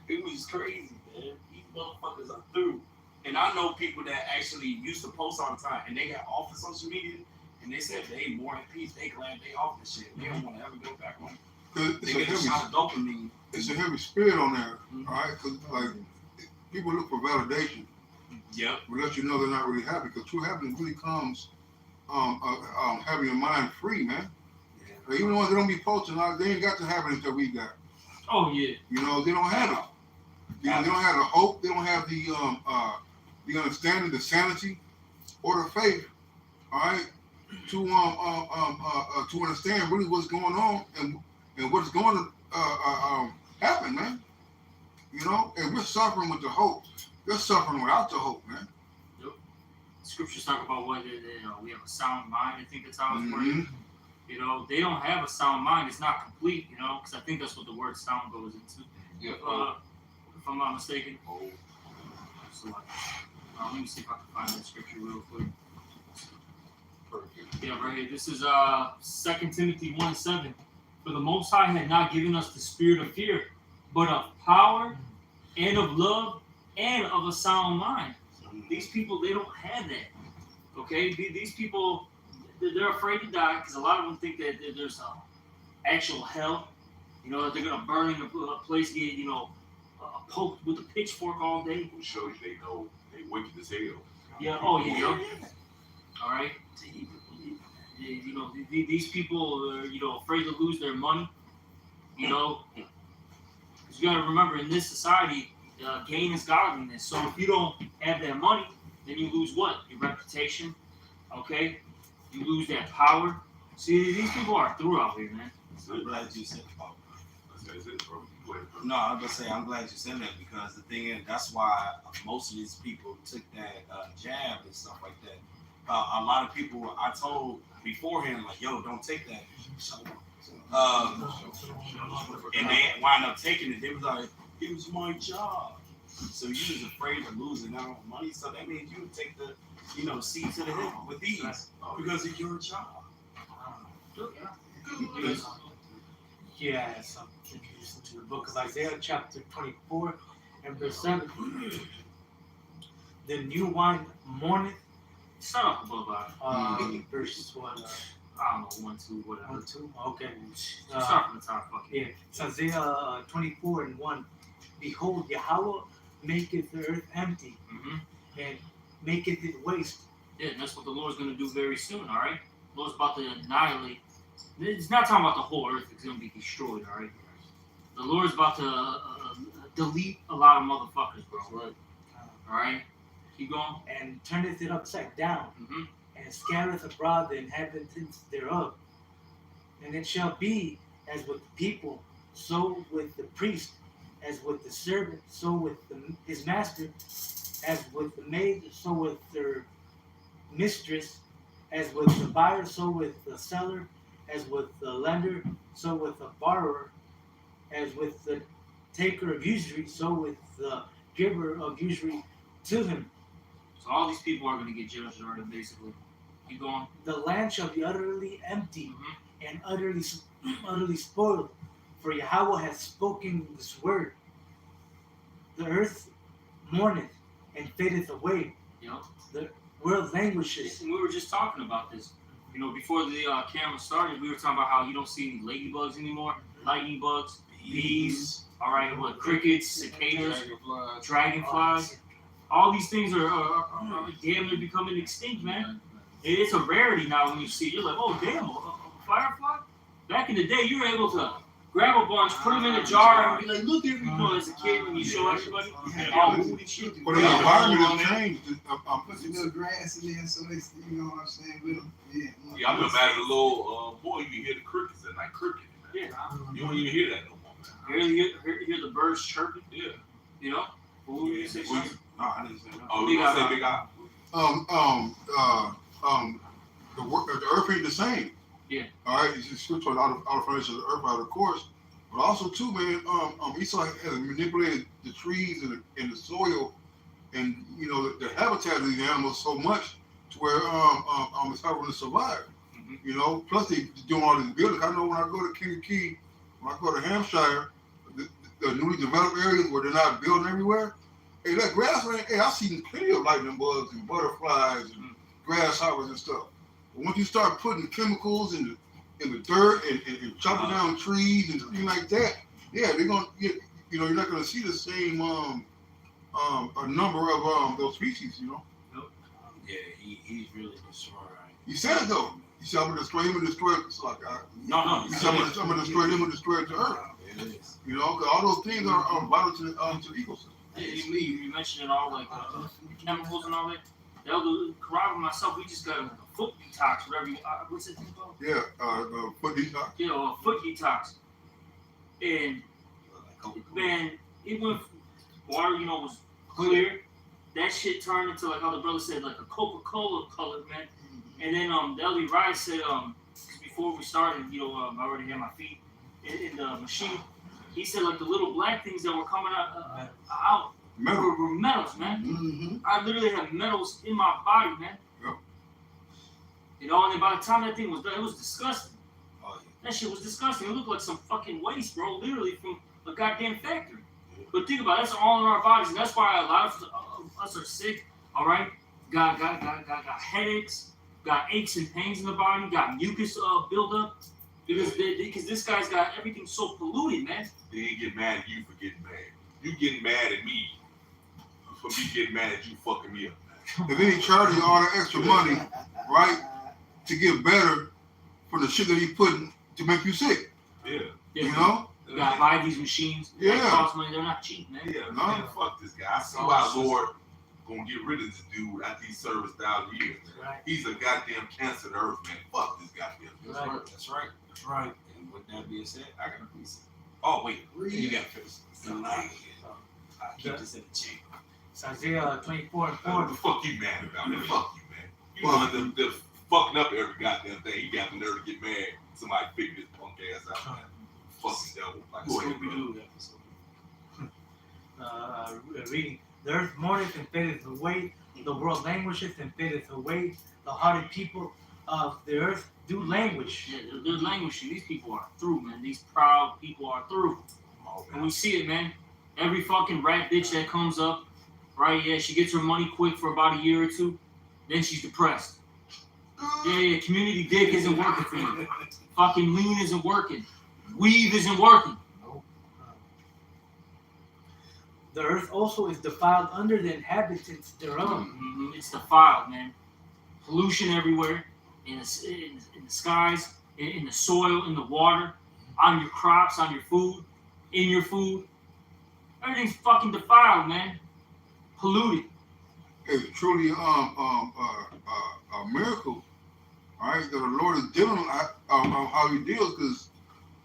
It was crazy, man. These motherfuckers are through. And I know people that actually used to post all the time, and they got off of social media, and they said they more at peace. They glad they off the shit. They don't want to ever go back on. They get a shot of dopamine. It's a heavy spirit on there, all right? Because like people look for validation. Yep. We let you know they're not really happy, because true happiness really comes having your mind free, man. Yeah. Like, even the ones that don't be posting, they ain't got the happiness that we got. Oh yeah. You know, they don't have it. You know, they don't have the hope. They don't have the understanding, the sanity, or the faith. All right, to understand really what's going on and what's going to happen, man. You know, and we're suffering with the hope. They're suffering without the hope, man. Yep. Scriptures talk about whether we have a sound mind. I think that's how it's worded. You know, they don't have a sound mind. It's not complete. You know, because I think that's what the word sound goes into. Yeah. If I'm not mistaken. So, let me see if I can find that scripture real quick. Yeah, right here. This is 2 Timothy 1:7. For the Most High had not given us the spirit of fear, but of power and of love and of a sound mind. These people, they don't have that. Okay? These people, they're afraid to die because a lot of them think that there's actual hell. You know, that they're going to burn in a place, get, poked with a pitchfork all day. Will show you they know they wicked as hell. Yeah, oh yeah. All right. You know, these people are, afraid to lose their money. You know, because you got to remember, in this society, gain is godliness. So if you don't have that money, then you lose what? Your reputation. Okay, you lose that power. See, these people are through out here, man. I'm glad you said that. That's it, bro. Go ahead, bro. No, I was gonna say I'm glad you said that, because the thing is, that's why most of these people took that jab and stuff like that. A lot of people I told beforehand, like, yo, don't take that. And they wind up taking it. They was like, it was my job. So you was afraid of losing out on money. So that means you would take the, seat to the hip with these because of your job. Yeah, so listen to the book of Isaiah, chapter 24 and verse 7. The new wine mourneth. Start off above Verse 1. I don't know, 1, 2, whatever. 1, 2. Okay. Start from the top. Fuck it. Yeah, it's Isaiah 24 and 1. Behold, Yahweh maketh the earth empty, and maketh it waste. Yeah, and that's what the Lord's going to do very soon, all right? The Lord's about to annihilate. It's not talking about the whole earth is going to be destroyed, all right? The Lord's about to delete a lot of motherfuckers, bro. Right. All right? Keep going. And turneth it upside down, and scattereth abroad the inhabitants thereof. And it shall be as with the people, so with the priest, as with the servant, so with his master, as with the maid, so with their mistress, as with the buyer, so with the seller, as with the lender, so with the borrower, as with the taker of usury, so with the giver of usury to him. So all these people are going to get judged already, basically. Keep going. The land shall be utterly empty and utterly spoiled, for Yahweh hath spoken this word. The earth mourneth and fadeth away. The world languishes. And we were just talking about this. Before the camera started, we were talking about how you don't see any ladybugs anymore, lightning bugs, bees, all right, crickets, cicadas, dragonflies. All these things are damn near becoming extinct, man. It's a rarity now when you see it. You're like, oh, damn, a firefly? Back in the day, you were able to grab a bunch, put them in a jar, and be like, look, everyone, as a kid, when you show everybody, all moved and shit. But the environment has changed. Put some little grass in there so they, you know what I'm saying, with them. Yeah, I remember as a little boy, you can hear the crickets at night cricket. Yeah. You don't even hear that no more, man. You hear the birds chirping? Yeah. What were you say? I didn't say that. Oh, we gonna say big eye. The earth ain't the same. Yeah. All right, it's just switch on out of foundation of the earth out of course. But also too, man, Esau has manipulated the trees and the soil and the habitat of these animals so much to where it's hard to survive. Mm-hmm. Plus they doing all these buildings. I know when I go to Kankakee, when I go to Hampshire, the newly developed areas where they're not building everywhere. Hey, that grassland, hey, I've seen plenty of lightning bugs and butterflies and grasshoppers and stuff. But once you start putting chemicals in the dirt and chopping down trees and things like that, yeah, they're gonna get, you're not gonna see the same a number of those species, Yeah, he's really destroying. He said it though. He said, I'm gonna destroy him and destroy it. So No. he said, I'm gonna destroy him and destroy the earth. It is. Because all those things are vital to the ecosystem. Yeah, you mentioned it all, like chemicals and all that. The elder Carrabba and myself, we just got a foot detox, whatever you, what's that thing called? Yeah, foot detox. A foot detox. And, man, it went, water, was clear. That shit turned into, like how the brother said, like a Coca-Cola color, man. And then the elder Ryan said, before we started, I already had my feet in the machine. He said, like, the little black things that were coming out were metals, man. Mm-hmm. I literally had metals in my body, man. Yep. And then by the time that thing was done, it was disgusting. Oh, yeah. That shit was disgusting. It looked like some fucking waste, bro, literally from a goddamn factory. But think about it, that's all in our bodies, and that's why a lot of us are sick, all right? Got headaches, got aches and pains in the body, got mucus buildup. Because this guy's got everything so polluted, man. They ain't get mad at you for getting mad. You getting mad at me for me getting mad at you fucking me up. And then he charged you all that extra money, right, to get better for the shit that he putting to make you sick. Yeah. You gotta buy these machines. Yeah. They cost money. They're not cheap, man. Yeah, man, fuck this guy. I see why Lord gonna get rid of this dude after he served 1,000 years. Right. He's a goddamn cancer to earth, man. Fuck this goddamn dude. That's right. That's right. And with that being said, I got a piece. Oh wait, you got to finish. I'll keep this in the chain. It's Isaiah 24 and 4. What the fuck you mad about, man? Fuck you, man. You want them fucking up every goddamn thing. You got the nerve to get mad. Somebody figure this punk ass out, man. Fucking devil. Like Go ahead, Scooby-Doo episode. Reading, the earth mourneth and fadeth away, the world languisheth and fadeth away, the hearted people of the earth do languish. Yeah, they're languishing. These people are through, man. These proud people are through. And we see it, man. Every fucking rat bitch that comes up, right? Yeah, she gets her money quick for about a year or two. Then she's depressed. Yeah, community dick isn't working for you. Fucking lean isn't working. Weave isn't working. The earth also is defiled under the inhabitants thereof. It's defiled, man. Pollution everywhere. In the skies, in the soil, in the water, on your crops, on your food, in your food. Everything's fucking defiled, man. Polluted. It's truly a miracle, all right, that the Lord is dealing with how he deals, because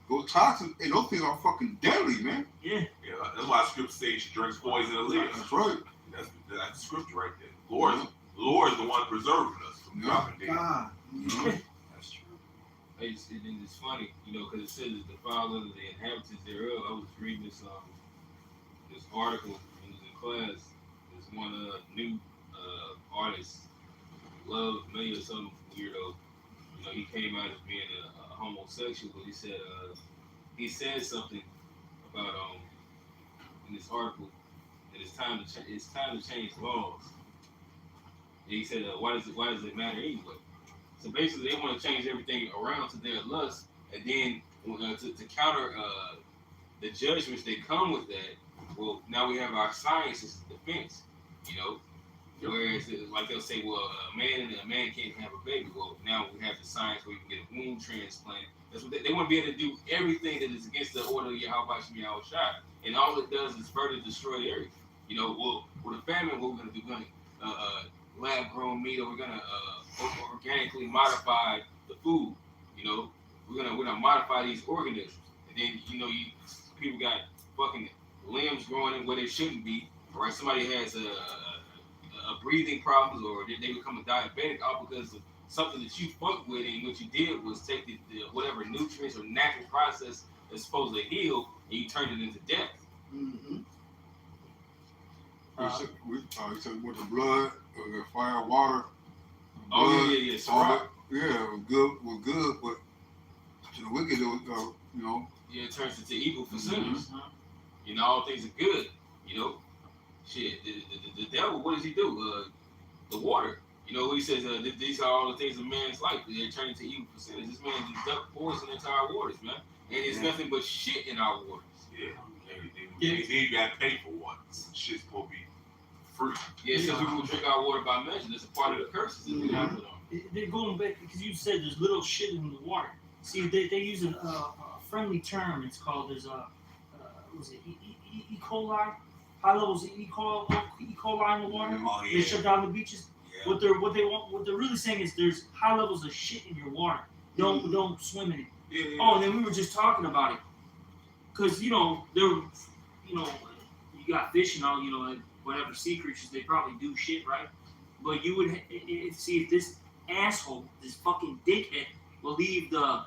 those toxins, hey, those things are fucking deadly, man. Yeah. Yeah, that's why scripture says she drinks poison and lives. That's right. That's the scripture right there. Lord is the one preserving us from dropping dead. God. That's true. It's funny, because it says it's defiled under the inhabitants thereof. I was reading this article in the class. There's one new artist, Love May or some weirdo. He came out as being a homosexual, but he said something about in this article that it's time to change laws. And he said, why does it matter anyway? So basically, they want to change everything around to their lust, and then to counter the judgments that come with that. Well, now we have our science as a defense, Whereas, like they'll say, well, a man can't have a baby. Well, now we have the science where you can get a womb transplant. That's what they want to be able to do everything that is against the order of Yahweh Shem Yahweh Shai. And all it does is further destroy the earth. Well, with the famine, what we're going to do, we're going to lab-grown meat, or we're going to organically modify the food. We're gonna modify these organisms. And then, people got fucking limbs growing in where they shouldn't be. All right, somebody has a breathing problems, or they become a diabetic all because of something that you fucked with, and what you did was take the whatever nutrients or natural process that's supposed to heal, and you turned it into death. Mm-hmm. He said with the blood, the fire, water. Oh blood, yeah. all Right. that, yeah, it was good, but to the wicked, it was, you know. Yeah, it turns into evil for sinners. Mhm. You know, all things are good. You know, shit. The devil, what does he do? The water. You know, he says these are all the things of man's life. They turn into evil for sinners. This man just dumped poison into our waters, man. And it's nothing but shit in our waters. Yeah. Then you got to pay for water. Shit's supposed to be free. Yeah, so people drink our water by measure. That's a part of the curses that we have put on. They're going back because you said there's little shit in the water. See, they use a friendly term. It's called was it E. coli? High levels of E. coli in the water. Oh, They shut down the beaches. Yeah. What they're really saying is there's high levels of shit in your water. Don't swim in it. Yeah. Oh, and then we were just talking about it, cause you got fish and all, like whatever sea creatures, they probably do shit, right? But you would see if this asshole, this fucking dickhead, will leave the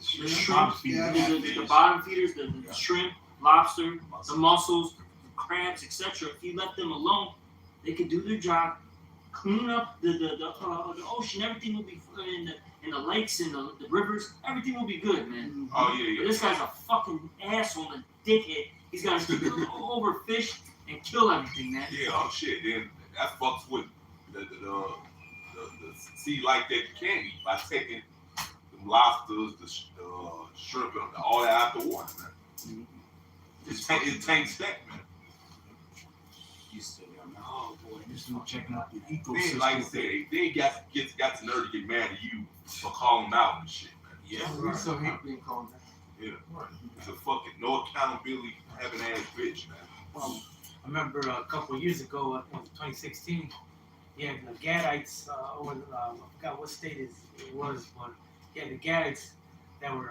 shrimp, the bottom feeders, the shrimp, lobster, the mussels, the crabs, etc. If you let them alone, they could do their job, clean up the ocean. Everything will be in the lakes and the rivers. Everything will be good, man. Oh yeah. But this guy's a fucking asshole and a dickhead. He's got to overfish and kill everything, man. Yeah. Oh shit. Then that fucks with the sea life that you can eat by taking the lobsters, the shrimp, and all that out the water, man. It tanks that, man. You still got me. Oh boy, you still checking out the Then, ecosystem. like I said, they got the nerve to get mad at you for calling them out and shit, man. Yeah. So he been calling. Yeah. It's a fucking no accountability having ass bitch, man. I remember a couple of years ago, in 2016, yeah, the Gadites, I forgot what state it was, but yeah, the Gadites that were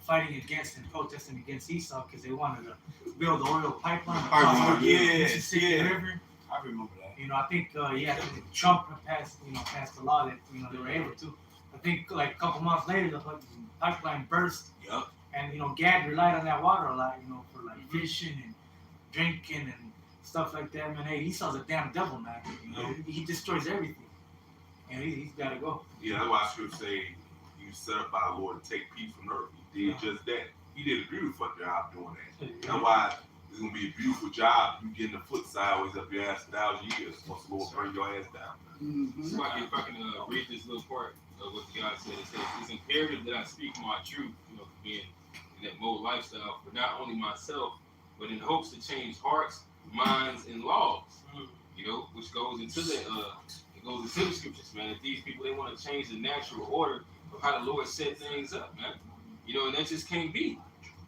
fighting against and protesting against Esau because they wanted to build the oil pipeline across the Mississippi River. I remember that. I think Trump passed a law that they were able to. I think like a couple months later, the pipeline burst. Yep. And Gad relied on that water a lot, for like fishing and drinking and stuff like that. Man, hey, Esau's a damn devil, man. He destroys everything, and he's got to go. Yeah, that's why scripture say he was set up by the Lord to take peace from earth. He did just that. He did a beautiful job doing that. That's why it's gonna be a beautiful job. You getting the foot sideways up your ass 1,000 years once the Lord bring your ass down. Mm-hmm. So if I can read this little part of what the God said, it says, "It's imperative that I speak my truth, being in that mode lifestyle, for not only myself, but in hopes to change hearts, minds, and laws." Which goes into the scriptures, man. If these people, they want to change the natural order of how the Lord set things up, man. And that just can't be.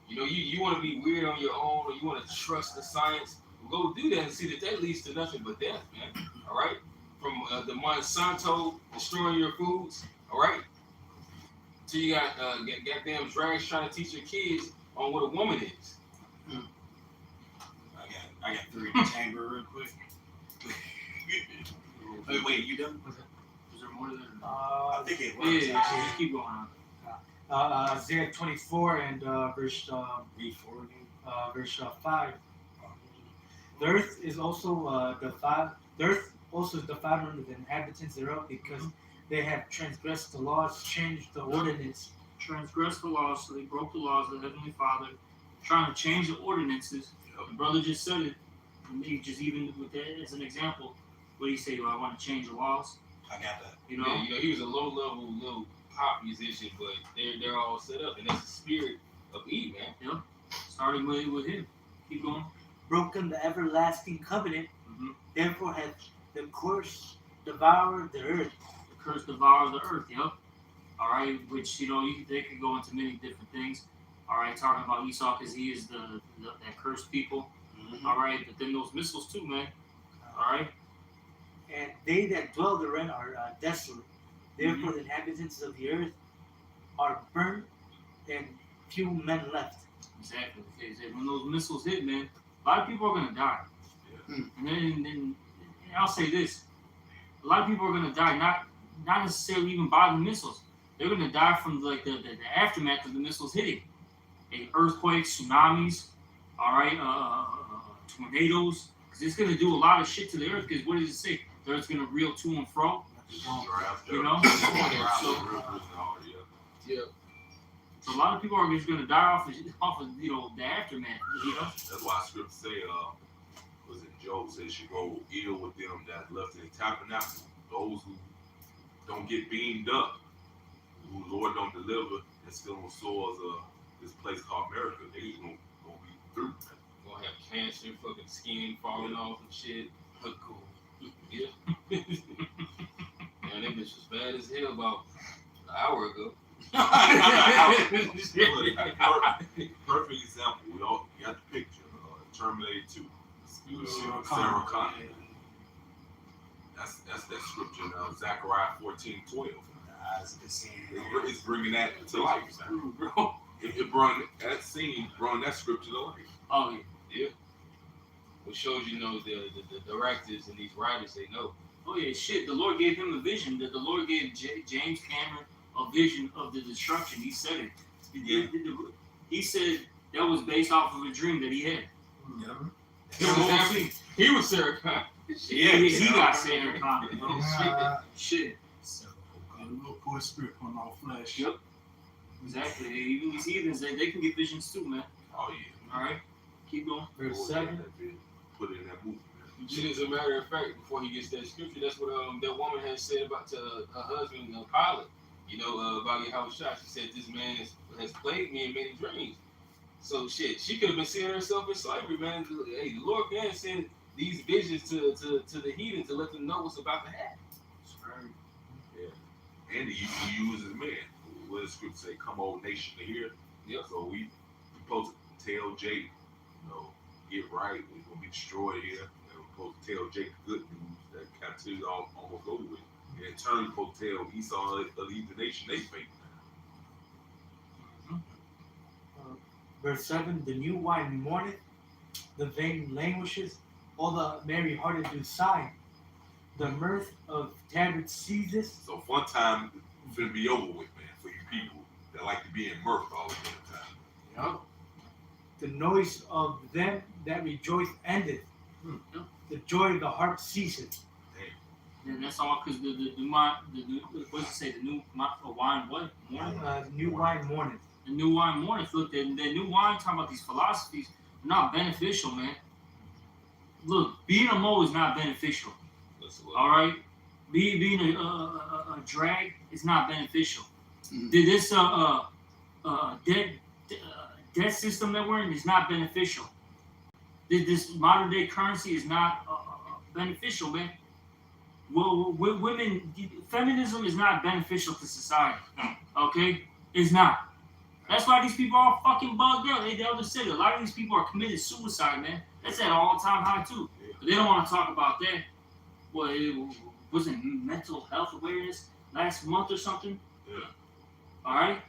You want to be weird on your own, or you want to trust the science, well, go do that and see that leads to nothing but death, man. All right? From the Monsanto destroying your foods, all right? So you got goddamn drags trying to teach your kids on what a woman is. I got three in the chamber real quick. Wait, you done? Was there more than? I think it was. Yeah, just keep going on. Isaiah 24 and verse Read forward. verse 5. The earth is also defiled with the inhabitants thereof, because they have transgressed the laws, changed the ordinance. Transgressed the laws, so they broke the laws of the Heavenly Father, trying to change the ordinances. The brother just said it. And me, just even with that as an example, what do you say? Well, I want to change the laws. I got that. Yeah, he was a low-level little pop musician, but they're all set up, and that's the spirit of Eve, man. Yeah. Starting with him. Keep going. Broken the everlasting covenant, Mm-hmm. therefore hath the curse devoured the earth. The curse devoured the earth. Yep. All right, which they could go into many different things. All right, talking about Esau because he is that cursed people. Mm-hmm. All right, but then those missiles too, man. All right. And they that dwell therein are desolate. Therefore the inhabitants of the earth are burnt, and few men left. Exactly. When those missiles hit, man, a lot of people are gonna die. Yeah. And then I'll say this: a lot of people are gonna die not necessarily even by the missiles. They're gonna die from like the aftermath of the missiles hitting. Earthquakes, tsunamis, all right, tornadoes. Because it's gonna do a lot of shit to the earth. Because what does it say? The earth's gonna reel to and fro. You know. Yeah. So a lot of people are just gonna die off of the aftermath. You know. That's why scripture say, was it Job says you go ill with them that left in the tabernacle, those who don't get beamed up, who Lord don't deliver, and still on swords of this place called America, they gonna be through. Gonna have cancer, fucking skin falling off and shit. Look cool. Yeah. Man, that bitch was bad as hell about an hour ago. Perfect example. We all got the picture. Terminator 2. Sarah Connor. That's that scripture now. Zechariah 14:12. It's bringing that to life, man. It brought that scene, brought that scripture to life. Oh yeah. Which shows the directors and these writers, they know. Oh yeah, shit. The Lord gave him a vision. The Lord gave James Cameron a vision of the destruction. He said it. He said that was based off of a dream that he had. Yeah. He was Sarah Connor. Yeah, he got Sarah Connor. Shit. A little poor spirit on all flesh. Yep. Exactly. Even these heathens, they can get visions too, man. Oh yeah. All right. Keep going. Verse 7. Put it in that movie. Shit, as a matter of fact, before he gets that scripture, that's what that woman had said about to her husband, Pilate. About how he was shot. She said, "This man has plagued me in many dreams." So shit, she could have been seeing herself in slavery, man. Hey, the Lord can send these visions to the heathen to let them know what's about to happen. That's right. Yeah. And he uses men. What does scripture say? Come, old nation, to hear. Yeah. So we supposed to tell Jake, get right. We're gonna be destroyed here. And we're supposed to tell Jake the good news that captivity almost over with. And in turn, we're supposed to tell Esau leave the nation they fake. Verse 7. The new wine mourneth, the vain languishes, all the merry-hearted do sigh. The mirth of tabard ceases. So fun time is gonna be over with, man, for you people that like to be in mirth all the time. Yep. The noise of them that rejoice endeth. The joy of the heart ceaseth. And that's all because the new wine, what does it say? The new wine, what? Morning? New wine mourneth. The new wine mourneth. Look, the new wine talking about these philosophies are not beneficial, man. Look, being a mo is not beneficial. All right? Being a drag is not beneficial. This debt system that we're in is not beneficial. This modern day currency is not beneficial, man. Well, women, feminism is not beneficial to society. Okay, it's not. That's why these people are fucking bugged out. They just said a lot of these people are committed suicide, man. That's at an all-time high too. But they don't want to talk about that. Well, it wasn't mental health awareness last month or something. Yeah. All right.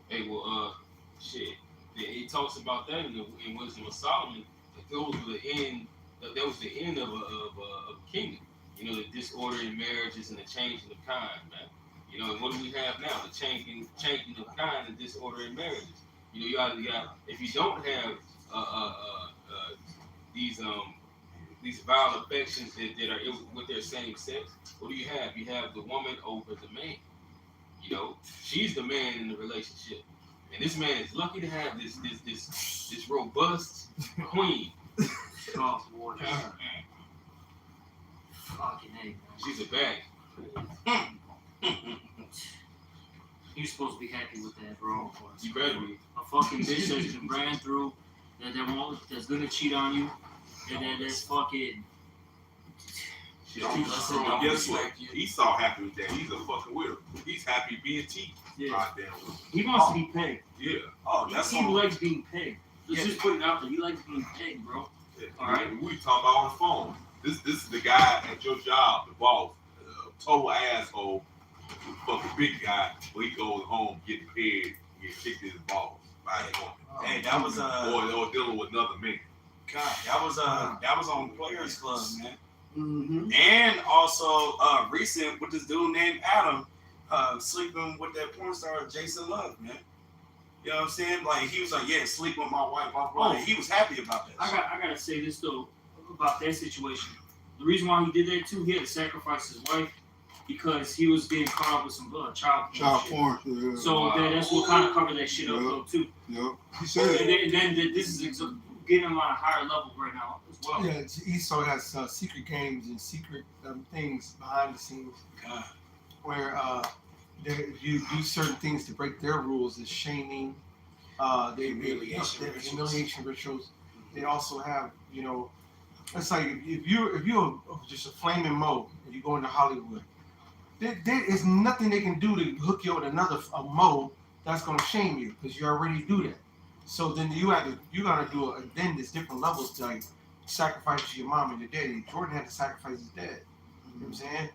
Hey, well, shit. He talks about that in Wisdom of Solomon. That was the end. That was the end of a kingdom. The disorder in marriages and the changing of kind, man. And what do we have now? The changing of kind and disorder in marriages. You got if you don't have these vile affections that are with their same sex, what do you have? You have the woman over the man. She's the man in the relationship, and this man is lucky to have this robust queen. Oh, boy. Fucking A, man. She's a bag. You're supposed to be happy with that, bro. You better be. A fucking bitch that's been ran through, that's gonna cheat on you, that's fucking. Guess what? Esau happy with that. He's a fucking widow. He's happy being cheated. Yeah. Goddamn. He wants to be pegged. Yeah. He likes being pegged. Let's just put it out there. He likes being pegged, bro. Yeah. All right. We talking about on the phone. This is the guy at your job, the boss, total asshole, fucking big guy. But he goes home getting paid, get kicked in his balls by his woman. Hey, that was or dealing with another man. God, that was on Players Club, man. Mm-hmm. And also, recent with this dude named Adam, sleeping with that porn star Jason Love, man. You know what I'm saying? Like he was like, yeah, sleep with my wife, my brother. Oh. He was happy about that. I gotta say this though about that situation. The reason why he did that too, he had to sacrifice his wife because he was getting caught up with some child shit. porn. Yeah. So that's what kind of covered that shit up though too. Yep. He And said. then this is getting him on a higher level right now as well. Yeah, Esau has secret games and secret things behind the scenes where you do certain things to break their rules. Is shaming, humiliation rituals. They also have, it's like if you're just a flaming Mo and you go into Hollywood, there is nothing they can do to hook you with another Mo that's gonna shame you because you already do that. So then you gotta do it. Then there's different levels to like sacrifice your mom and your daddy. Jordan had to sacrifice his dad. You know what I'm saying?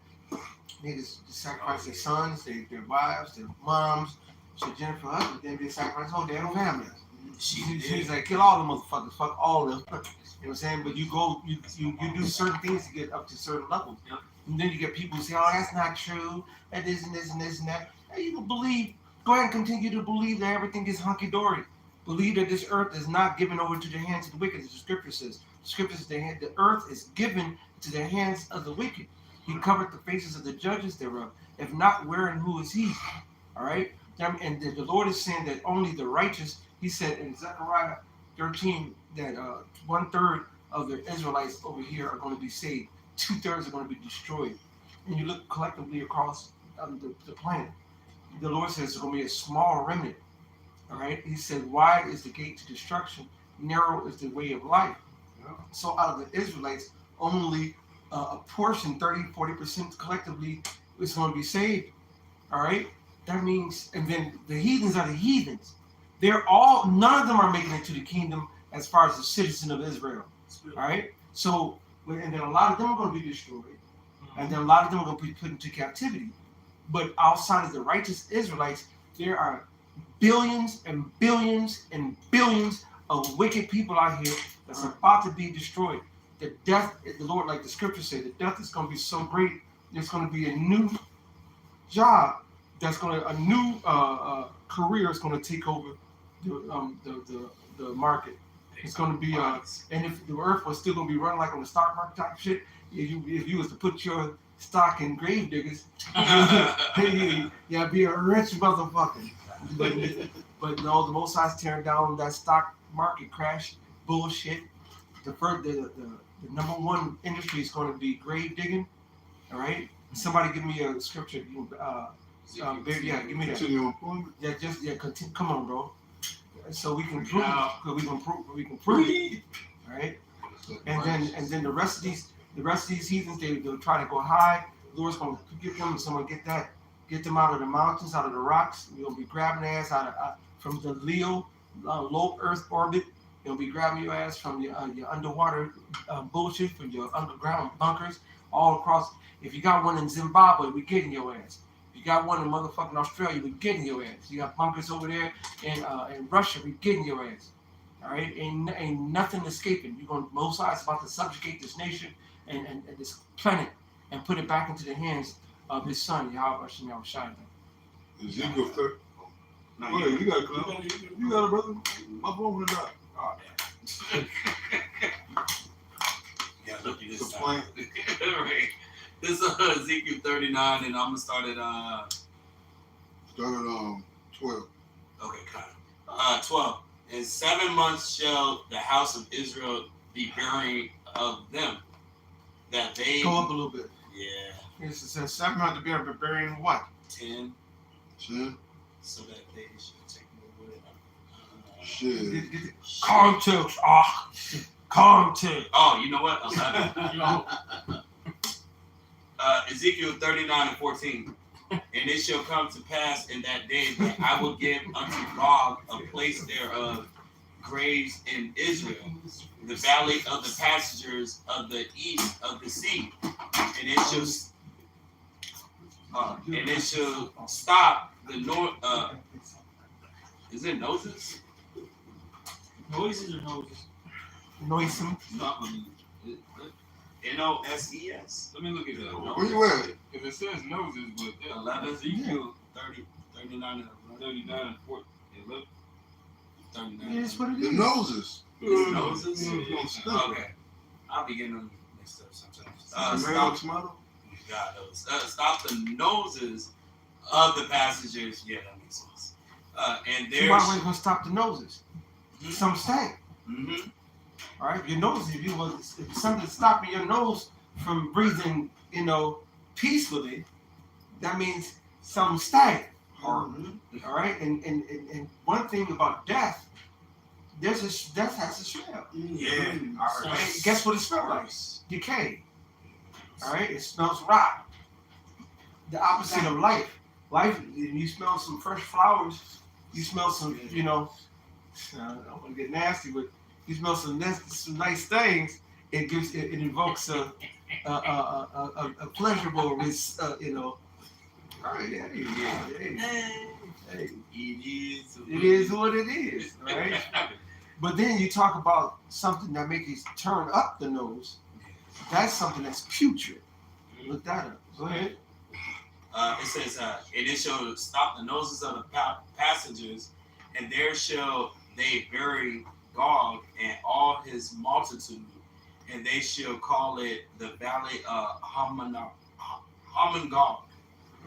Niggas sacrifice their sons, their wives, their moms. So Jennifer Hudson, then they sacrifice the whole damn family. She's like, kill all the motherfuckers, fuck all of them. You know what I'm saying? But you do certain things to get up to certain levels. Yep. And then you get people who say, oh, that's not true. That is and this and this and that. And you can believe, go ahead and continue to believe that everything is hunky-dory. Believe that this earth is not given over to the hands of the wicked, as the scripture says. The scripture says the earth is given to the hands of the wicked. He covered the faces of the judges thereof. If not, where and who is he? All right? And the Lord is saying that only the righteous, he said in Zechariah 13, that 1/3 of the Israelites over here are going to be saved. 2/3 are going to be destroyed. And you look collectively across the planet. The Lord says it's going to be a small remnant. All right? He said, wide is the gate to destruction, narrow is the way of life. So out of the Israelites, only a portion, 30-40% collectively, is going to be saved. All right? That means, and then the heathens are the heathens. None of them are making it to the kingdom as far as the citizen of Israel. All right? So, and then a lot of them are going to be destroyed. And then a lot of them are going to be put into captivity. But outside of the righteous Israelites, there are billions and billions and billions of wicked people out here that's about to be destroyed. The death, the Lord, like the scriptures say, the death is going to be so great. There's going to be a new job a new career is going to take over the market. It's going to be and if the earth was still going to be running like on the stock market type shit, if you was to put your stock in grave diggers, be a rich motherfucker. But no, the Most High's tearing down that stock market crash bullshit. The number one industry is going to be grave digging. All right. Somebody give me a scripture. Give me that. Continue. Come on, bro. So we can prove. We can prove it. All right. And then the rest of these heathens, they'll try to go high. The Lord's going to get them, and someone get them out of the mountains, out of the rocks. You'll be grabbing their ass from the low Earth orbit. You'll be grabbing your ass from your underwater bullshit, from your underground bunkers, all across. If you got one in Zimbabwe, we're getting your ass. If you got one in motherfucking Australia, we're getting your ass. You got bunkers over there in Russia, we're getting your ass. All right, ain't nothing escaping. Most High is about to subjugate this nation and this planet and put it back into the hands of His Son, Yahweh Shai. Ezekiel 30. No, you got it, you got it, brother. My phone went out. Oh, damn. Yeah, look at this. Right. This is Ezekiel 39, and I'm gonna start at 12. Okay, kind of. 12. In 7 months shall the house of Israel be buried of them, that they go up a little bit. Yeah. It says 7 months to be burying what? 10. Shit. So that they should take me with Shit. Context. Context. Oh, you know what? 11. Ezekiel 39 and 14. And it shall come to pass in that day that I will give unto Gog a place thereof, graves in Israel, the valley of the passengers of the east of the sea, and it shall stop the north. Is it noses? Noises or noses? Noisome. No, N-O-S-E-S. Let me look at that. Where you at? Because it says noses, but that 11, Ezekiel 30, 39 and 39 and 40. 11. 39. It is what it The is. noses. Noses? Mm. Okay. I'll be getting them mixed up sometimes. Tomato, Stop. tomato. You got those. Stop the noses of the passengers. Yeah, that makes sense. And So there's. why we gonna stop the noses? Some stank. Mm-hmm. All right, your nose. If something's stopping your nose from breathing, peacefully, that means something stank. Mm-hmm. All right, and one thing about death, death has a smell. Yeah. All right. Right? Guess what it smells like? Decay. All right, it smells rot. The opposite of life. Life, you smell some fresh flowers. You smell some, I don't want to get nasty, but you smell some nice things. It invokes a pleasurable, All right, hey. It is what it is, right? But then you talk about something that makes you turn up the nose. That's something that's putrid. Look that up. Go ahead. It says, and it shall stop the noses of the passengers, and there shall they bury Gog and all his multitude, and they shall call it the valley of Hamon Gog.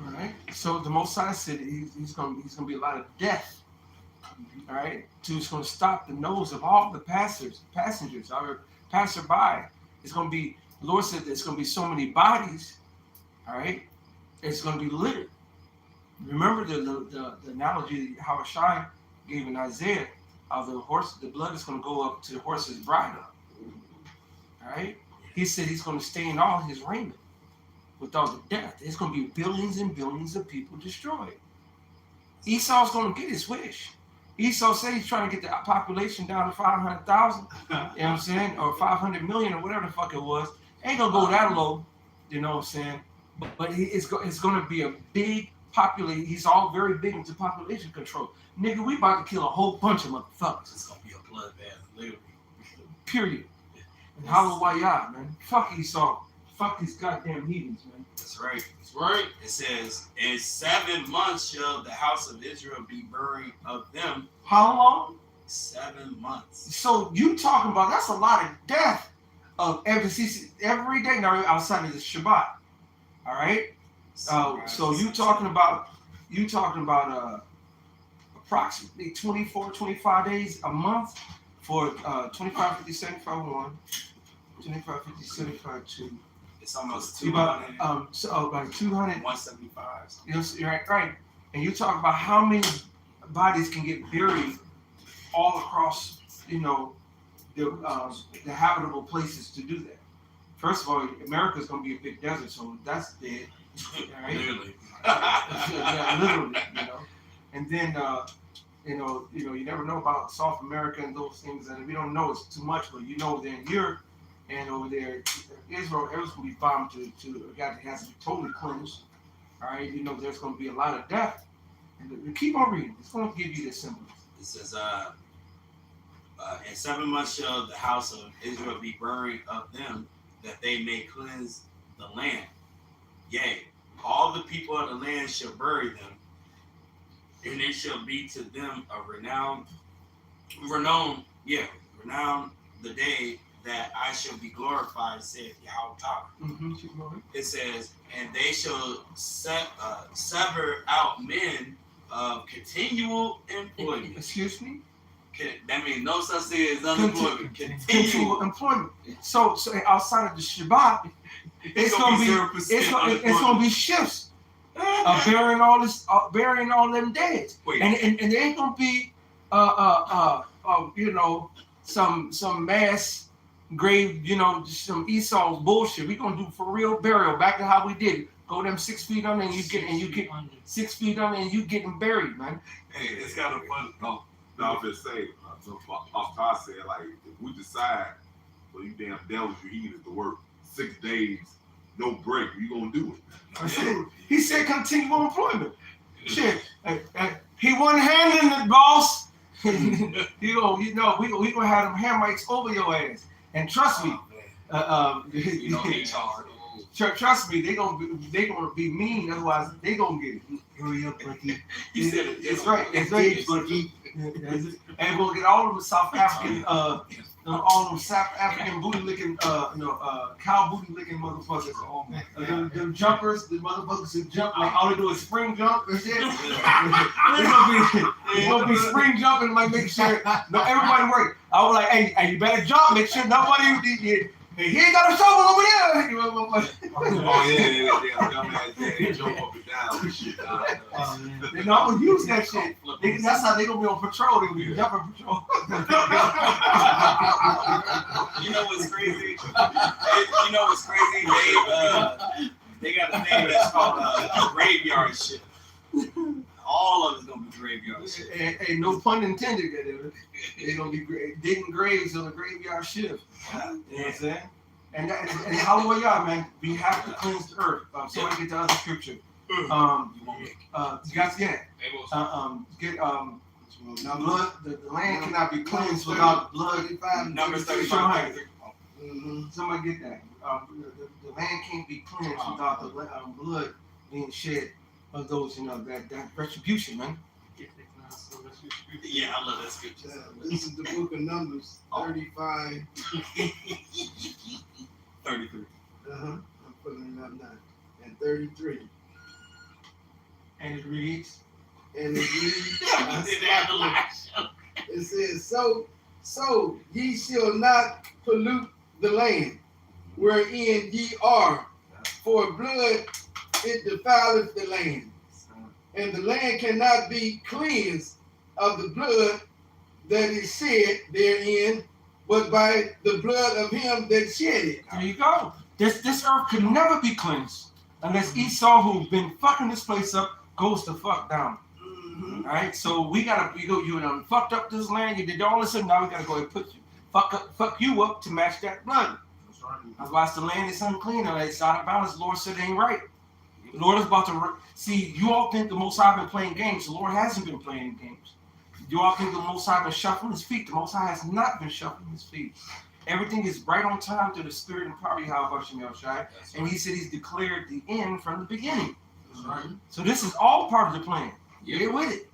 All right. So the Most High said he's gonna be a lot of death. All right. He's gonna stop the nose of all the passengers, our passerby. It's gonna be. The Lord said there's gonna be so many bodies. All right. It's gonna be littered. Remember the analogy how Shai gave in Isaiah, how the blood is gonna go up to the horse's bridle. All right. He said he's gonna stain all his raiment with all the death. There's going to be billions and billions of people destroyed. Esau's going to get his wish. Esau said he's trying to get the population down to 500,000, you know what I'm saying, or 500 million or whatever the fuck it was. Ain't going to go that low, you know what I'm saying, but it's going to be a big population. He's all very big into population control. Nigga, we about to kill a whole bunch of motherfuckers. It's going to be a bloodbath, literally. Period. And Hallelujah, man. Fuck Esau. Fuck these goddamn heathens, man. That's right. That's right. It says, in 7 months shall the house of Israel be buried of them. How long? 7 months. So you talking about, that's a lot of death of every day now outside of the Shabbat. All right. So you talking about approximately 24, 25 days a month for 25, 50, 75, 1, 25, 50, 75, 2. It's almost About 200. about 200. 175. You're right. And you talk about how many bodies can get buried all across, the habitable places to do that. First of all, America's going to be a big desert, so that's dead. Right? Literally. Yeah, literally, And then, you never know about South America and those things, and we don't know it's too much, but they're in Europe and over there, Israel, everyone's going to be bombed it has to be totally cleansed. All right, there's going to be a lot of death. And keep on reading. It's going to give you the symbols. It says, in 7 months shall the house of Israel be buried of them, that they may cleanse the land. Yea, all the people of the land shall bury them, and it shall be to them a renowned the day that I shall be glorified, said Yahweh. It says, and they shall sever out men of continual employment. Excuse me? That means no such thing as unemployment. Continual employment. So outside of the Shabbat, it's gonna be shifts of burying all them dead. And there ain't gonna be some mass grave, some Esau's bullshit. We're gonna do for real burial, back to how we did it. Go them 6 feet under and you get 6 feet under and you getting buried, man. Hey, it's kind of fun. No, I'm just saying. Todd said, like, if we decide, so you damn devils, you heathens, to work 6 days, no break, you gonna do it. He said continual employment. Shit, he wasn't handling it, boss. We gonna have them Hamites over your ass. And trust me, You know, HR. Trust me, they gonna be mean. Otherwise, they gonna get it. Hurry up, Bucky. You said it. It's right. It's right, Bucky. And we'll get all of the South African, all them South African booty licking, cow booty licking motherfuckers. Them jumpers, the motherfuckers who jump like all they do is spring jump and shit. It's gonna be spring jumping, like make sure everybody work. I was like, hey, you better jump, make sure nobody. Hey, he ain't got a shovel over there. Oh yeah, dumbass jump up and down and shit. They know I'm gonna use that shit. That's how they gonna be on patrol. They gonna be jumping patrol. You know what's crazy? You know what's crazy? They got a thing that's called graveyard shit. All of it's gonna be graveyard shit. Ain't no pun intended. They gonna be digging graves on a graveyard shift. You know what I'm saying? And hallelujah, man. We have to cleanse the earth. So I get the other scripture. You guys get it? Now blood. The land cannot be cleansed without blood. Numbers 35. Somebody get that? The land can't be cleansed without the blood being shed of those, that retribution, man. Yeah, I love that scripture. This is the book of Numbers 35. 33. I'm putting it up now. And 33. And it reads. It says, so ye shall not pollute the land wherein ye are, for blood it defileth the land. And the land cannot be cleansed of the blood that is shed therein, but by the blood of him that shed it. There you go. This earth could never be cleansed unless Esau, who's been fucking this place up, goes the fuck down. All right, so you done fucked up this land. You did all this, and now we gotta go and put you fuck you up to match that blood. That's why the land is unclean and it's out of balance. The Lord said it ain't right. The Lord is about to see. You all think the Most High been playing games. The Lord hasn't been playing games. You all think the Most High been shuffling his feet. The Most High has not been shuffling his feet. Everything is right on time through the Spirit and power of Yahweh Shai. And he said he's declared the end from the beginning. Right. So this is all part of the plan. Get with it.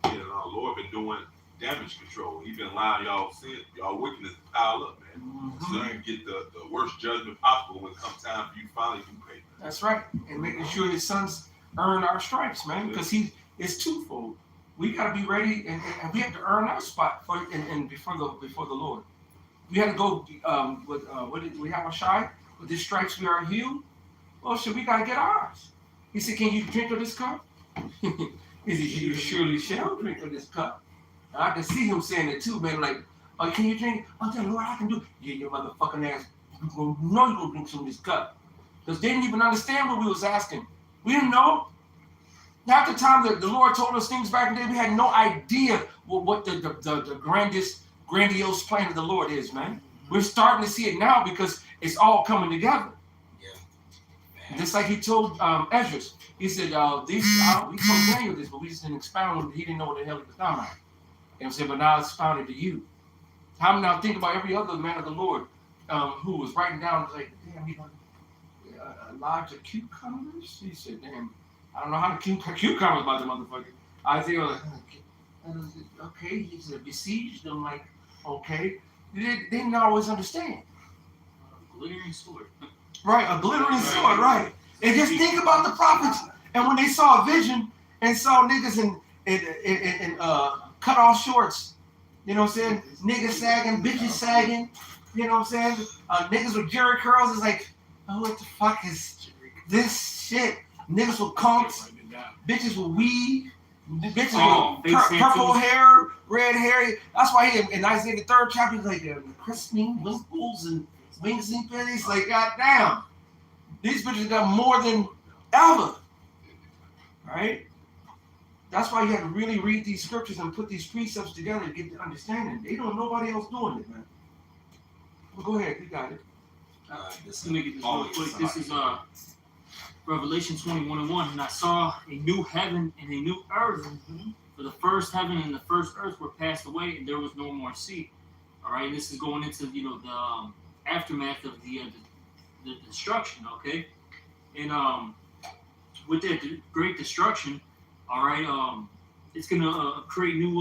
Yeah, the Lord been doing damage control. He's been allowing y'all sin, y'all wickedness to pile up, man. So you can get the worst judgment possible when it comes time for you finally to pay. That's right. And making sure his sons earn our stripes, man, because it's twofold. We got to be ready, and we have to earn our spot before the Lord. We had to go what did we have a shy? With these stripes we are healed. Well, shit, we got to get ours. He said, can you drink of this cup? He said, you surely shall drink of this cup. And I can see him saying it too, man, like, oh, can you drink? I'll tell you what I can do. Yeah, your motherfucking ass, you're going to drink some of this cup. Because they didn't even understand what we was asking. We didn't know. Half the time that the Lord told us things back in the day, we had no idea what the grandiose plan of the Lord is, man. We're starting to see it now because it's all coming together. Yeah. Just like he told Ezra. He said, we told Daniel this, but we just didn't expound on it. He didn't know what the hell it was talking about. And said, but now it's expounded to you. How now think about every other man of the Lord who was writing down, like, damn, Elijah cucumbers? He said, damn, I don't know how to cucumbers about the motherfucker. Isaiah was like, okay, he said, besieged them, like, okay. They didn't always understand. Glittering sword. Right, a glittering sword, right. And just think about the prophets. And when they saw a vision and saw niggas in cut off shorts, you know what I'm saying? Niggas sagging, bitches sagging, you know what I'm saying? Niggas with jerry curls is like, oh, what the fuck is this shit? Niggas with conks, bitches with weed, bitches with purple hair, red hair. That's why he in Isaiah the 3rd chapter, he's like, christening, wimples, and wings and pennies. Like, goddamn. These bitches got more than ever. Right? That's why you have to really read these scriptures and put these precepts together to get the understanding. They don't know nobody else doing it, man. Well, go ahead, you got it. Let me get this real quick. This is Revelation 21:1. And I saw a new heaven and a new earth. For the first heaven and the first earth were passed away, and there was no more sea. All right, and this is going into the aftermath of the destruction. Okay, and with that great destruction, all right, it's gonna create new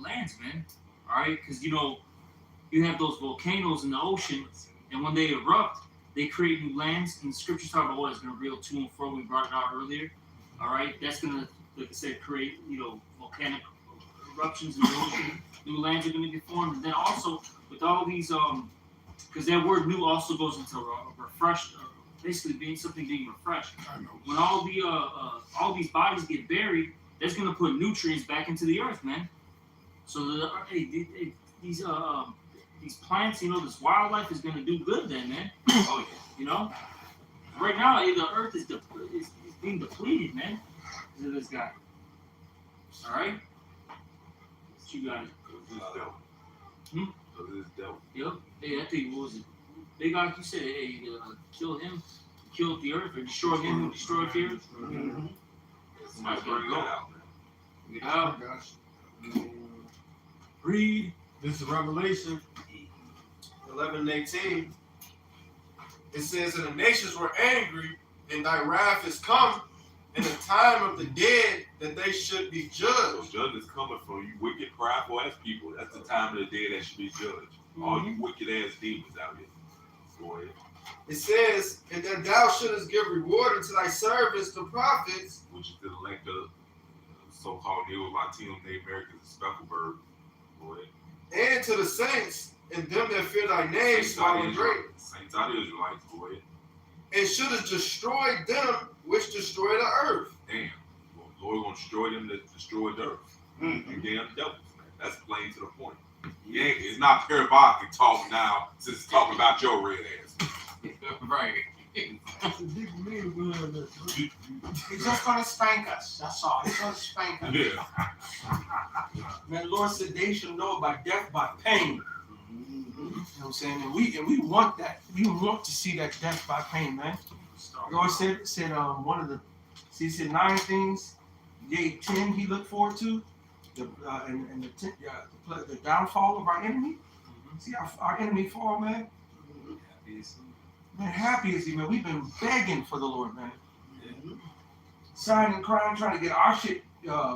lands, man. All right, because you have those volcanoes in the ocean, and when they erupt, they create new lands. And the scriptures talk about what is going to reel to and fro. We brought it out earlier. All right, that's going to, like I said, create volcanic eruptions in the ocean. New lands are going to get formed, and then also with all these, because that word "new" also goes into refreshed, basically being something being refreshed. When all these bodies get buried, that's going to put nutrients back into the earth, man. So these plants, this wildlife is going to do good then, man. Oh yeah. Right now, the earth is being depleted, man. Because of this guy. All right. What you got? Yep. Hey, I think what was it? Big God, you said, hey, kill him, kill the earth, or destroy him who destroyed the earth. Mm-hmm. Somebody's bring it out, man. Get out. Read. This is Revelation 11:18. It says, "And the nations were angry, and thy wrath is come, and the time of the dead that they should be judged." So judgment is coming from you wicked, prideful ass people. That's the time of the day that should be judged. All you wicked ass demons out here. Go ahead. It says, "And that thou shouldest give reward unto thy servants, the prophets," which is the elect of so-called Neo-Latino named Americans and Specklebird. Go ahead. "and to the saints, and them that fear thy name, small and great. Saints out of Israelites, go ahead. And shouldest destroy them which destroy the earth." Damn. Lord gonna destroy them that destroy the earth. You damn devils, man. That's plain to the point. Yeah, it's not parabolic talk now since it's talking about your red ass. Right. He's just gonna spank us. That's all. He's gonna spank us. Yeah. Man, Lord said they shall know by death by pain. You know what I'm saying? And we want that. We want to see that death by pain, man. Lord said he said 9 things, yea 10 he looked forward to, the downfall of our enemy. See our enemy fall, man. Man, happy is he, man. We've been begging for the Lord, man. Sighing and crying, trying to get our shit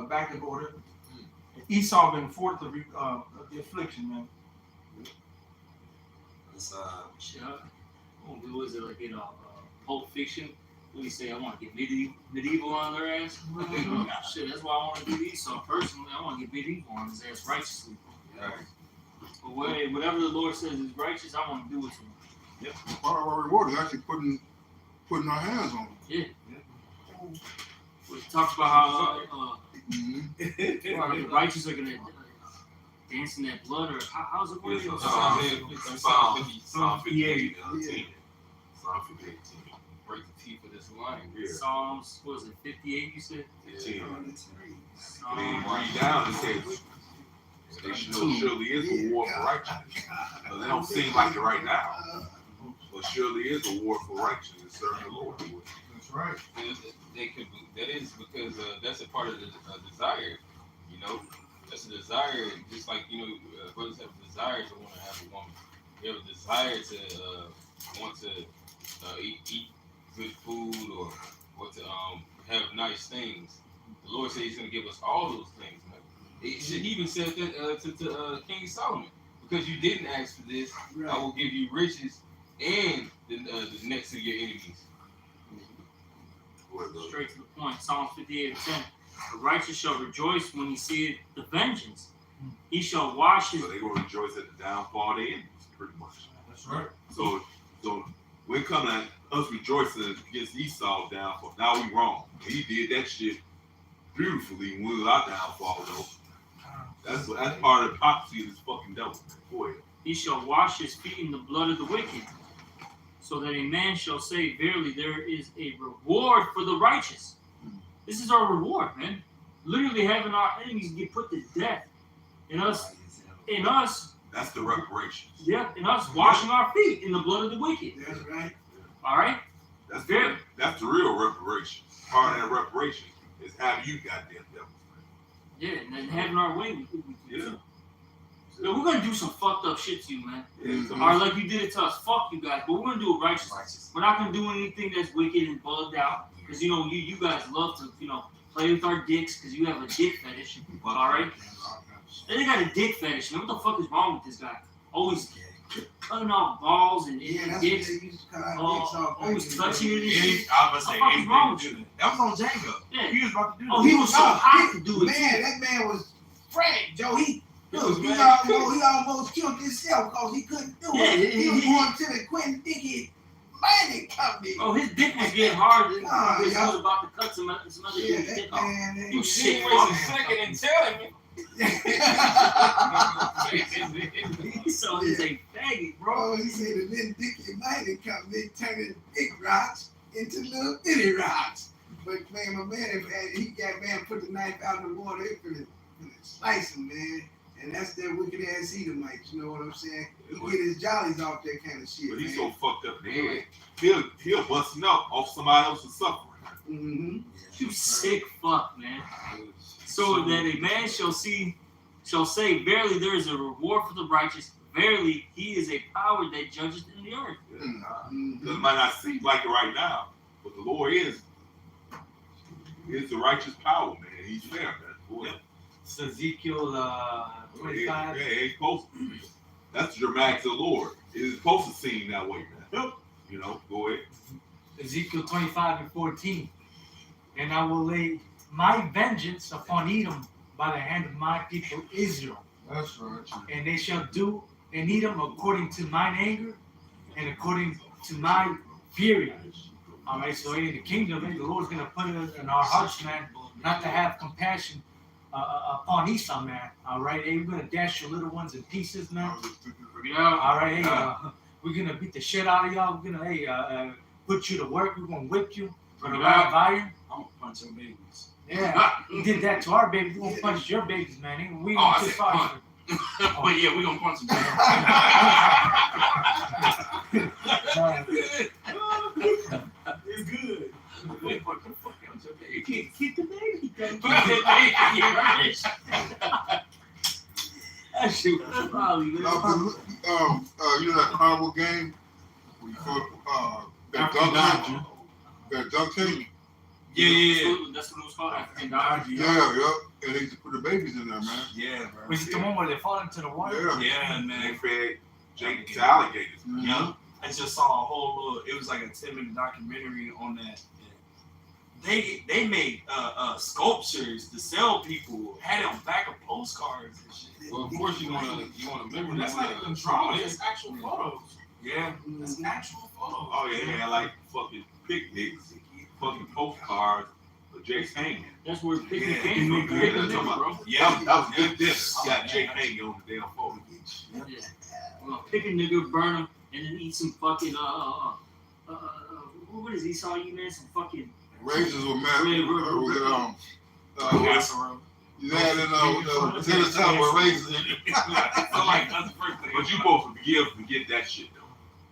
back in order. Esau been forth of the affliction, man. It's what was it like Pulp Fiction? What do you say? I want to get medieval on their ass. Shit, that's why I want to do Esau personally. I want to get medieval on his ass righteously. Right. But whatever the Lord says is righteous, I want to do it to him. Yep. Part of our reward is actually putting our hands on them. Yeah. We talked about how the righteous are gonna dance in that blood, or how's it working? Psalm 58. Psalm 58. Break the teeth of this lion. Psalms, what was it, 58 you said? 15. Read down, it says, they should know surely is a war for righteousness. But they don't seem like it right now. But surely is a war for righteousness, serving the Lord. That's right. That is because that's a part of the desire, That's a desire, just like, brothers have a desire to want to have a woman. You have a desire to want to eat good food or to have nice things. The Lord said He's going to give us all those things. He even said that to King Solomon, because you didn't ask for this, I will give you riches and the next of your enemies. Straight to the point. Psalm 58:10. The righteous shall rejoice when he seeth the vengeance. He shall wash his. So they will rejoice at the downfall of their enemies, pretty much. That's right. So we're coming at us rejoicing against Esau's downfall. Now we wrong. He did that shit beautifully when we was our downfall, though. That's part of the prophecy of this fucking devil. Go ahead. He shall wash his feet in the blood of the wicked, so that a man shall say, verily, there is a reward for the righteous. This is our reward, man. Literally having our enemies get put to death. In us. That's the reparation. Yeah, in us washing our feet in the blood of the wicked. That's right. All right? That's the real reparation. Part of that reparation is having you goddamn devils, man. Yeah, and then having our way. Yeah. Yo, we're gonna do some fucked up shit to you, man. Yeah, Or like you did it to us. Fuck you guys, but we're gonna do it righteous. We're not gonna do anything that's wicked and bugged out. Because you know, you guys love to, play with our dicks because you have a dick fetish. Alright? They got a dick fetish, man. What the fuck is wrong with this guy? Always cutting off balls and Yeah, that's what dicks. they used to cut out dicks off. Always touching it and Yeah, shit. I was gonna What the fuck is wrong with say, you? that was on Django. Yeah. He was about to do Oh, that. he was so hot to do it. Man, that man was frantic, Joe. He man. almost killed himself because he couldn't do Yeah, it. He was he- going to the Quentin Dickey mining company. Oh, his dick was getting hard. He Oh, was yeah. about to cut some other Yeah, dude's that dick off. man. You sick Wait a fuck. second and tell him. So he's a faggot, bro. Oh, he said the little Dickey mining company turning big rocks into little bitty rocks. But man, my man, he got man put the knife out in the water, they finna slice him, man. And that's that wicked ass Edomites, you know what I'm saying? He get his jollies off that kind of shit, But he's man. so fucked up in the head. He'll busting up off somebody else's suffering. Mm-hmm. You sick fuck, man. So that a man shall say, verily there is a reward for the righteous. Verily he is a power that judges in the earth. Mm-hmm. It might not seem like it right now, but the Lord is the righteous power, man. He's fair, man. Boy. It's Ezekiel Yeah, 25. it's supposed to. That's the dramatics of the Lord. It is supposed to seem that way, man. You know, go ahead. Ezekiel 25 and 14. And I will lay my vengeance upon Edom by the hand of my people Israel. That's right. And they shall do in Edom according to mine anger and according to my fury. All right, so in the kingdom, the Lord's going to put it in our hearts, man, not to have compassion upon Esau, man. All right, hey, we're going to dash your little ones in pieces, man. All right, hey, we're going to beat the shit out of y'all. We're going to, put you to work. We're going to whip you with a rod of iron. I'm gonna punch your babies. Yeah, he did that to our babies. We're going to punch your babies, man. We Oh, I ain't said too far. But yeah, we gonna punch him. It's good. You can't keep the baby. That shit was probably, man. You know that carnival game where you fought, that dunk tank? Yeah. That's what it was called. African dodger. Yeah. And they used to put the babies in there, man. Yeah, bro. Was it the one where they fall into the water? Yeah. Yeah, They man. fed Jake to alligators. Yeah. I just saw a whole little. It was like a 10-minute documentary on that. They made sculptures to sell people. Had it on back of postcards and shit. Well, of course you wanna remember That's not even drama. It's actual photos. Yeah. It's actual photos. Oh yeah, they had like fucking picnics, fucking postcards of Jake's hanging. That's where picking Yeah, came from. yeah, Picking that's nigga, what bro. Yeah. That was good dinner. Got Jake hanging on the damn photo. Yeah. Well, pick a nigga, burn him, and then eat some fucking what is Esau eating, man? Some fucking Raisins were mad. Casserole. You had in potato salad with raisins in it. So like that's the first thing. But you supposed to forget that shit though.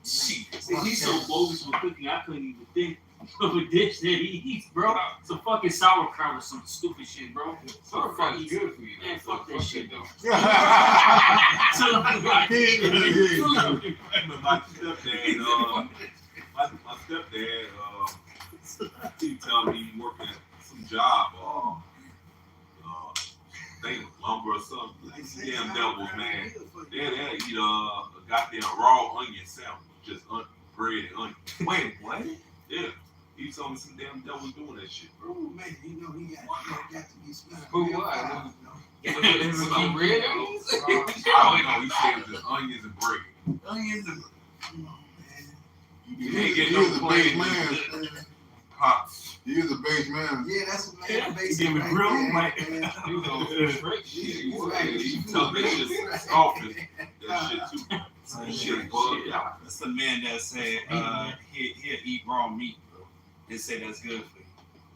See, he's so bogus with cooking, I couldn't even think of a dish that he eats, bro. It's a fucking sauerkraut or some stupid shit, bro. Sauerkraut is good for you. Man, fuck that shit, though. But my stepdad, he telling me he working at some job, I think lumber or something. Damn devils, man. They eat a goddamn raw onion sandwich, just bread and onion. Wait, what? Yeah, he told me some damn devils doing that shit, bro. Oh man, you know he got to be smelling. Who real what? fine, you know. With some bread onions? I don't know. He said it was just onions and bread. Onions and Come on, man. You ain't getting He is no a base plain man. pots. He is a base man. Yeah, that's a man basic. Give me right grill, there, man. man. He was on straight shit. He's right. He told me it's just office. That shit too. That shit bugged out. That's the man that said he'll eat raw meat, bro. And say that's good for you.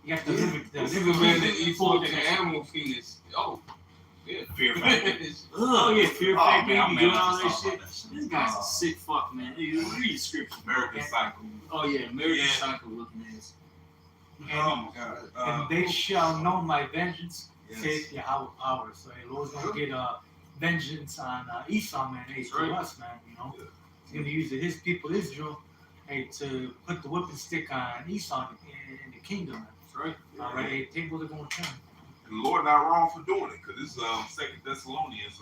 You have to live with This is a man that eats fucking animal fetus. Oh, yeah. Fear factor. Oh, yeah, fear factor, man, you I'm doing mad all I that just shit. thought about This guy's a sick fuck, man. Hey, read the scripture. American Psycho. Oh, yeah, American Yeah. Psycho looking ass. Oh my God. And they shall know my vengeance, Yes. says Yahweh power. So the Lord's gonna get vengeance on Esau, man. Hey, That's to right. us, man. You know, he's gonna use his people, Israel, hey, to put the whipping stick on Esau in the kingdom. Man. That's right. All right, hey, tables are gonna turn. And the Lord not wrong for doing it, because this is 2 Thessalonians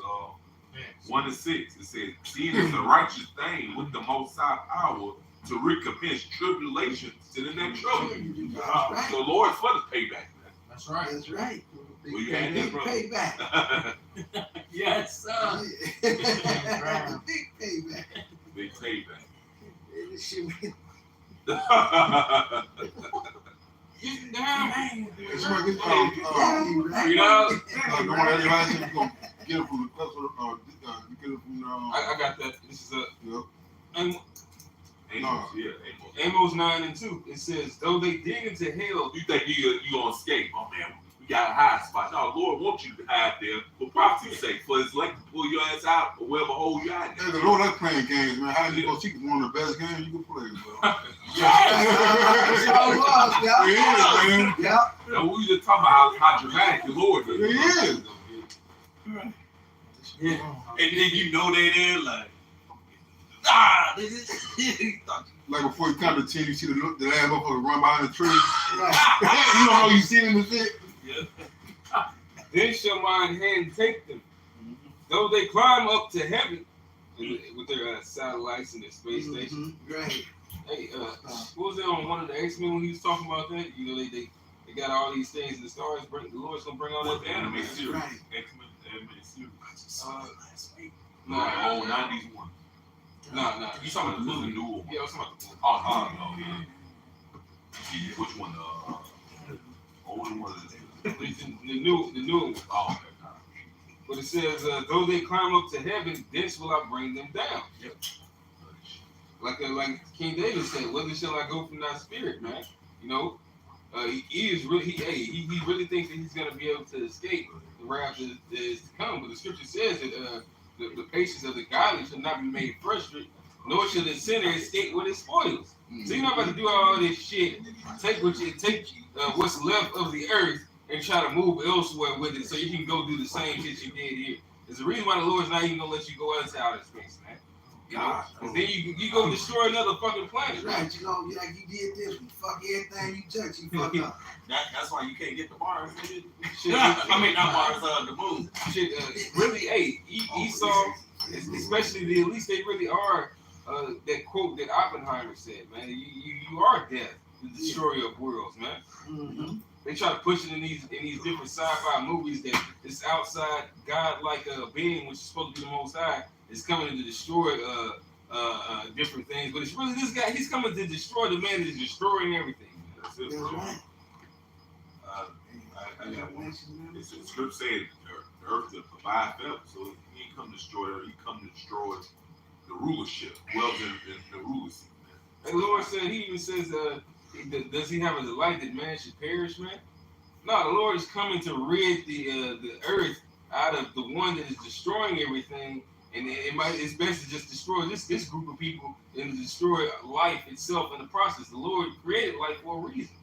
1:6. It says, seeing it's a righteous thing with the most high power to recompense tribulations to the next trouble. Right. So the Lord's for the payback, That's right. That's right. Big Well, you had that, brother. payback. man. Yes, sir. Big payback. Big payback. This shit, man. Get down. Hey, somebody get, You know, the one that you asked him to go get it from the customer, you get it from I got that. This is yeah. Amos, Amos, yeah, Amos. Amos 9:2. It says, though they dig into hell, You think you gonna escape? Oh man, we got a high spot. No, Lord wants you to hide there for prophecy's sake, for His like to pull your ass out or whatever hole you out Hey, there. the Lord, that's playing games, man. How you gonna see one of the best games you can play, bro? That's how it was, yeah. It is, man. Yeah. Now we just talking about how dramatic the Lord is. It is. And then you know they there like, ah, this is Like before you come to 10, you see the last motherfucker run behind the tree. Right. You don't know you see him in the shit. then shall mine hand take them. Though they climb up to heaven with their satellites and their space stations. Right. Hey, what was that on one of the X-Men when he was talking about that? You know, they got all these things in the stars. The Lord's gonna bring all What that the anime down. series? Right. X-Men animated series. No, No, 90s one. no. You talking about the movie? New one? Yeah, I was talking about the movie. Oh, yeah. Which one? Older one? The new one. Oh, okay. But it says, though they climb up to heaven, thence will I bring them down. Yep. Like King David said, whither shall I go from thy spirit, man? You know, he is really he really thinks that he's gonna be able to escape the wrath that is to come. But the scripture says that the patience of the godly shall not be made frustrated, nor shall the sinner escape with his spoils. So you're not about to do all this shit. Take what's left of the earth and try to move elsewhere with it, so you can go do the same shit you did here. There's a reason why the Lord's not even gonna let you go into outer space, man. You know, and then you go destroy another fucking planet. Right. You know, like you did this, you fuck everything you touch, you fuck up. That's why you can't get the Mars, nigga. Shit, I mean, not Mars, the moon. shit, really, hey, Esau, especially the elites, they really are that quote that Oppenheimer said, man. You are death, the destroyer of worlds, man. Mm-hmm. They try to push it in these different sci-fi movies that this outside God-like being, which is supposed to be the Most High, is coming to destroy different things. But it's really this guy. He's coming to destroy the man that is destroying everything. That's it, That's bro. right. I got one. It's the script saying the earth to provide forever. So he ain't come to destroy her. He come to destroy the rulership, wealth in the rulership. And the Lord said, he even says, does he have a delight that man should perish, man? No, the Lord is coming to rid the earth out of the one that is destroying everything, and it's best to just destroy this group of people and destroy life itself in the process. The Lord created life for a reason.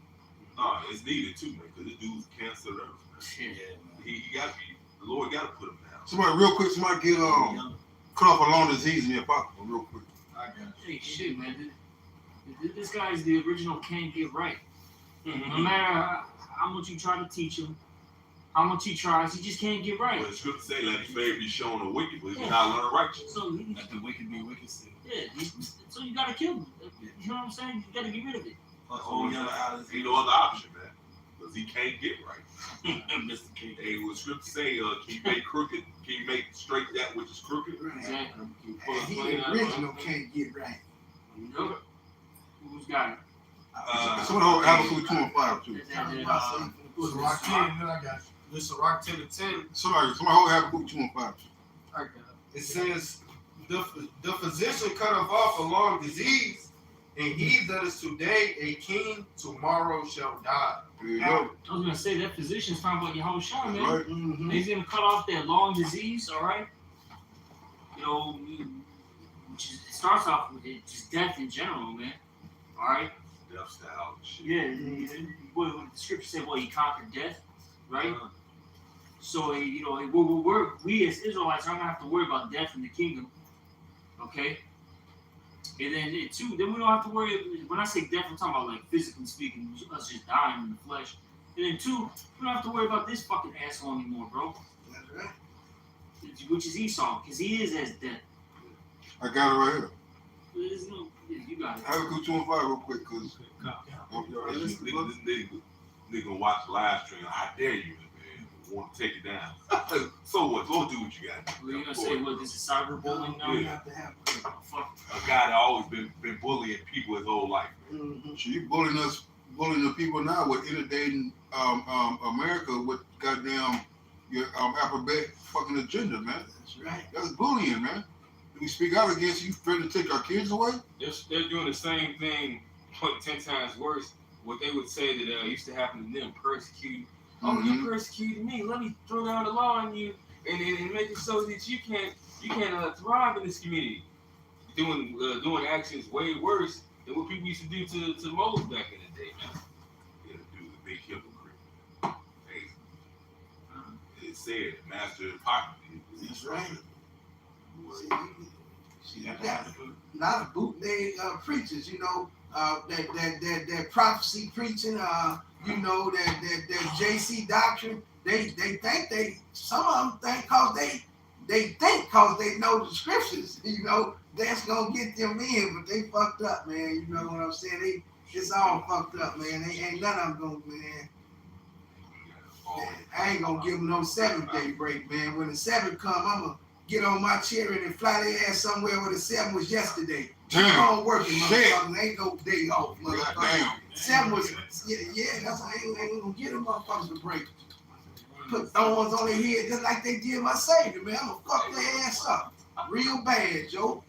Nah, it's needed too, man, because this dude's cancer the earth, man. He got to be. The Lord got to put him down. Somebody real quick, somebody get cut off a lung disease in your pocket real quick. Hey, shit, man. This guy's the original can't get right. No matter how much you try to teach him, how much he tries, he just can't get right. Well, the scripture say, let his favor be shown the wicked, but he will not learn righteous. So, Let the wicked be wicked still. so you gotta kill him. You know what I'm saying? You gotta get rid of it. Oh, yeah, Ain't no other option, man, because he can't get right. Mr. King. Hey, what scripture say, can you make crooked? Can you make straight that which is crooked? Exactly. He the original can't get right. Nope. Who's got it? Somebody hold Habakkuk 2 and 5 too. Sirach 10, then I got you. This Sirach 10 and 10. Somebody hold Habakkuk 2 and 5 too. It says, the physician cutteth off a long disease, and he that is today a king, tomorrow shall die. There you go. I was gonna say that physician's talking about Yahushua, man. Right. Mm-hmm. He's gonna cut off that long disease, all right? You know, it starts off with it, just death in general, man. All right? Death style and shit. Yeah. What the scripture said, well, he conquered death, right? So we as Israelites aren't gonna have to worry about death in the kingdom. Okay. And then then we don't have to worry. When I say death, I'm talking about like physically speaking, us just dying in the flesh. And then 2, we don't have to worry about this fucking asshole anymore, bro. That's right. Which is Esau, because he is as death. I got it right here. There's no, you got it. Habakkuk 2 and 5 real quick, cause This nigga watch the live stream. I dare you, man. Want to take it down. So what? Go do what you got to do. We're gonna say what this is cyberbullying now? Yeah. You have to have. Oh, fuck. A guy that always been bullying people his whole life. Mm-hmm. so you bullying the people now with inundating America with goddamn your alphabet fucking agenda, man. That's right. That's bullying, man. If we speak out against you, threaten to take our kids away. They're doing the same thing, but 10 times worse. What they would say that used to happen to them, persecuting. Oh, you persecuted me. Let me throw down the law on you and make it so that you can't thrive in this community. Doing actions way worse than what people used to do to Moses back in the day, man. Yeah, dude, the big hypocrite. It said, master hypocrisy. That's right. See, you got a lot of bootleg preachers, you know, that prophecy preaching, you know, that JC doctrine. They think some of them think cause they know the scriptures, you know, that's gonna get them in, but they fucked up, man. You know what I'm saying? It's all fucked up, man. They ain't none of them gonna, man. I ain't gonna give them no 7-day break, man. When the 7 come, I'm gonna get on my chariot and fly their ass somewhere where the 7 was yesterday. Keep on working, motherfuckers. Ain't no day off, motherfucker. 7 was, yeah, that's why I ain't gonna get them motherfuckers a break. Put thorns on their head just like they did my Savior, man. I'm gonna fuck their ass up real bad, Joe.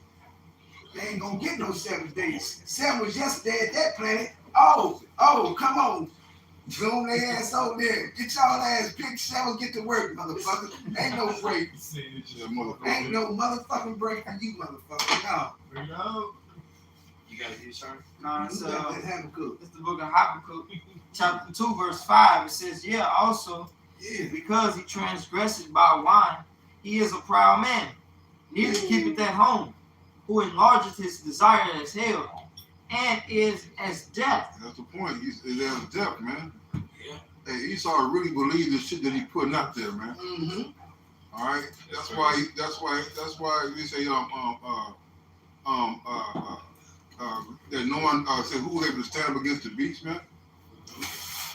They ain't gonna get no 7 days. 7 was yesterday at that planet. Oh, come on. Zoom their ass over there. Get y'all ass pick 7, get to work, motherfucker. Ain't no break. Ain't no motherfucking break for you, motherfucker. No. You got it here, sir? No, it's Habakkuk. It's the book of Habakkuk, chapter 2, verse 5. It says, yeah, also, Yeah. because he transgresses by wine, he is a proud man, neither keepeth at home, who enlargeth his desire as hell, and is as death. That's the point. He's as death, man. Yeah. Hey, Esau really believed the shit that he putting out there, man. Mm-hmm. All right. That's why we say that no one said who was able to stand up against the beast, man.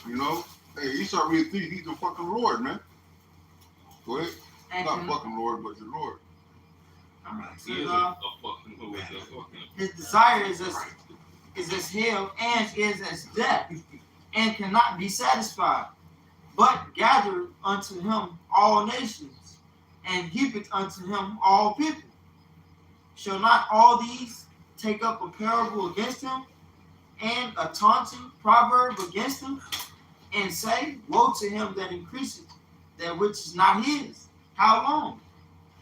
You know. Hey, Esau really thinks he's the fucking Lord, man. Go ahead. Not fucking Lord, but the Lord. His desire is as hell and is as death, and cannot be satisfied, but gather unto him all nations, and heapeth unto him all people. Shall not all these take up a parable against him, and a taunting proverb against him, and say, woe to him that increaseth that which is not his? How long?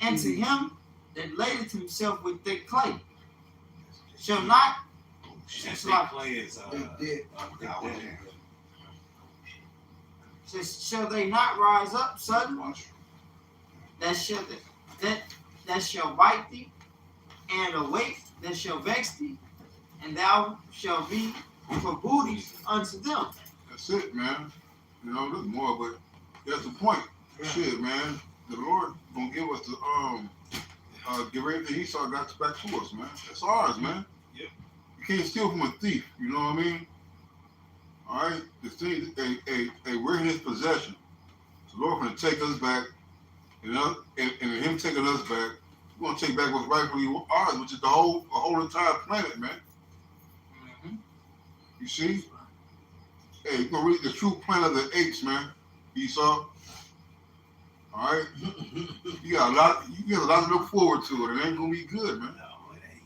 And to him that ladeth himself with thick clay. Shall not shall they not rise up suddenly? That shall bite thee, and awake that shall vex thee, and thou shalt be for booty unto them. That's it, man. You know, there's more, but that's the point. Yeah. Shit, man. The Lord gonna give us the give everything Esau got back to us, man. That's ours, man. Yep. You can't steal from a thief. You know what I mean? All right. The thing, we're in His possession. So the Lord gonna take us back, and Him taking us back, we're gonna take back what's rightfully ours, which is the whole entire planet, man. Mm-hmm. You see? Hey, you're gonna read the true plan of the apes, man. Esau. All right, you got a lot to look forward to. It ain't gonna be good, man. No, it ain't.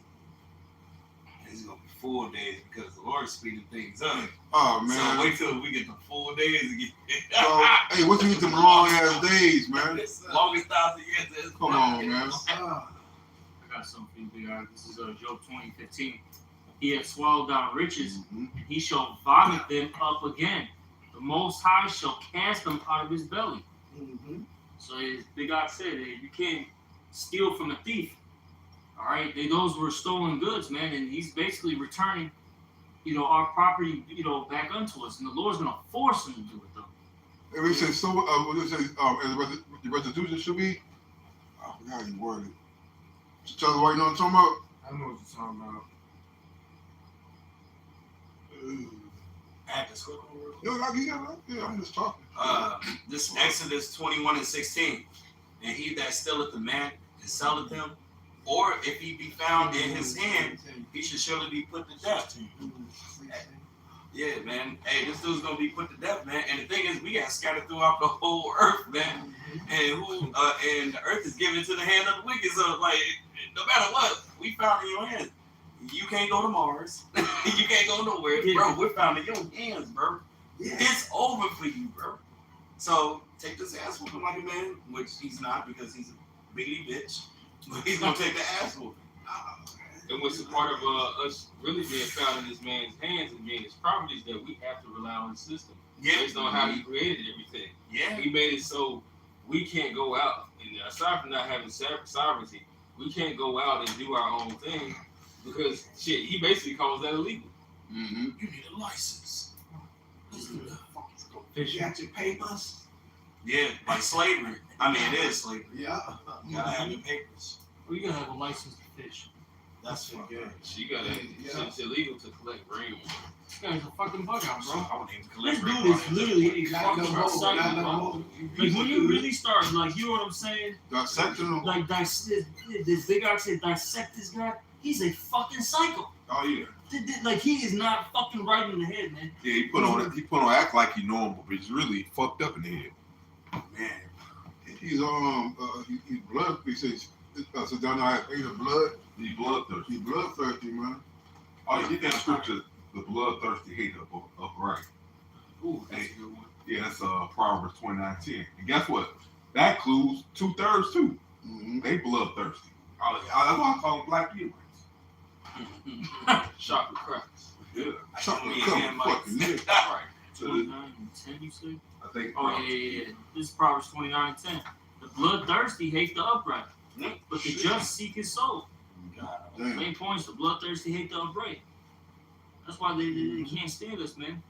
It's gonna be 4 days because the Lord's speeding things up. Oh man! So wait till we get the 4 days again. So, hey, what you get them long ass days, man? Longest 1,000 years. Come on, man. I got something for you guys. This is Job 20:15. He hath swallowed down riches, and he shall vomit them up again. The Most High shall cast them out of his belly. Mm-hmm. So as Big Ox said, you can't steal from a thief. All right, those were stolen goods, man, and he's basically returning, our property, back unto us, and the Lord's gonna force him to do it though. And we say so. What it says, the restitution should be. I forgot how you worded it. Just tell us what you know what I'm talking about. I know what you're talking about. Add this quick one real quick. Yeah, I'm just talking. This Exodus 21:16. And he that stealeth the man and selleth him, or if he be found in his hand, he should surely be put to death. Yeah, man. Hey, this dude's gonna be put to death, man. And the thing is, we got scattered throughout the whole earth, man. And and the earth is given into the hand of the wicked. So, like, no matter what, we found in your hands. You can't go to Mars. You can't go nowhere, bro. We're found in your hands, bro. Yeah. It's over for you, bro. So take this ass whooping like a man, which he's not because he's a biggity bitch. But he's gonna take the ass whooping. And what's a part of us really being found in this man's hands and being his properties that we have to rely on the system. Yeah. Based on how he created everything. Yeah. He made it so we can't go out. And aside from not having sovereignty, we can't go out and do our own thing because shit, he basically calls that illegal. Mm-hmm. You need a license. You got your papers? Yeah, like slavery. I mean, it is slavery. Yeah. You gotta have your papers. Well, you gotta have a license to fish. That's what good. You gotta. It's illegal to collect rainwater. This guy's a fucking bug out, bro. I wouldn't even This collect dude rainwater. is literally a Not fucking no more. psycho, Not no bro. more. Like when you really start, like, you know what I'm saying? Dissecting them. Like this Big Ox said, dissect this guy. He's a fucking psycho. Oh yeah. Like he is not fucking right in the head, man. Yeah, he put on act like he normal, but he's really fucked up in the head. Man. He's he's blood. He says, so down there I ate of blood. He's bloodthirsty. He's bloodthirsty, man. Oh, you get that scripture, the bloodthirsty hate upright. Ooh, that's a good one. Yeah, that's Proverbs 29:10. And guess what? That includes 2/3 too. Mm-hmm. They bloodthirsty. Oh, yeah. That's why I call them black Hebrews. Chocolate crackers. Yeah. Chocolate come fucking nigga. Right. 29 and 10, you say? I think. Oh, yeah. This is Proverbs 29 and 10. The bloodthirsty hate the upright, but the just seek his soul. Damn. Main points, the bloodthirsty hate the upright. That's why they can't stand us, man.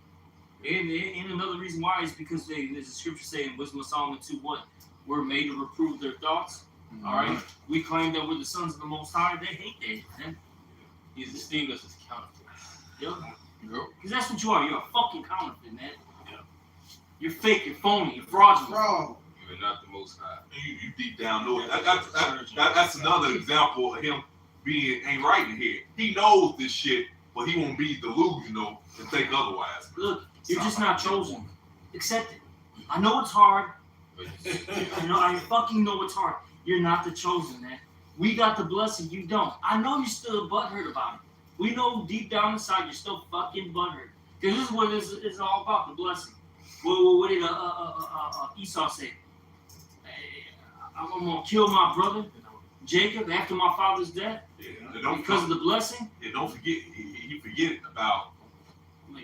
And another reason why is because there's a scripture saying, Wisdom of Solomon 2, what? We're made to reprove their thoughts. Mm-hmm. All right? We claim that we're the sons of the Most High. They hate that, man. He's esteemed us as counterfeits. Yep. Yep. Because that's what you are. You're a fucking counterfeit, man. Yep. You're fake, you're phony, you're fraudulent. Fraud. You are not the Most High. You deep down know it. That's another example of him being ain't right in here. He knows this shit, but he won't be delusional and think otherwise. Look, you're just not chosen. Accept it. I know it's hard. I fucking know it's hard. You're not the chosen, man. We got the blessing, you don't. I know you're still butthurt about it. We know deep down inside you're still fucking butthurt. Because this is what it's all about, the blessing. What did Esau say? I'm gonna kill my brother, Jacob, after my father's death because of the blessing. Yeah, don't forget, he forget about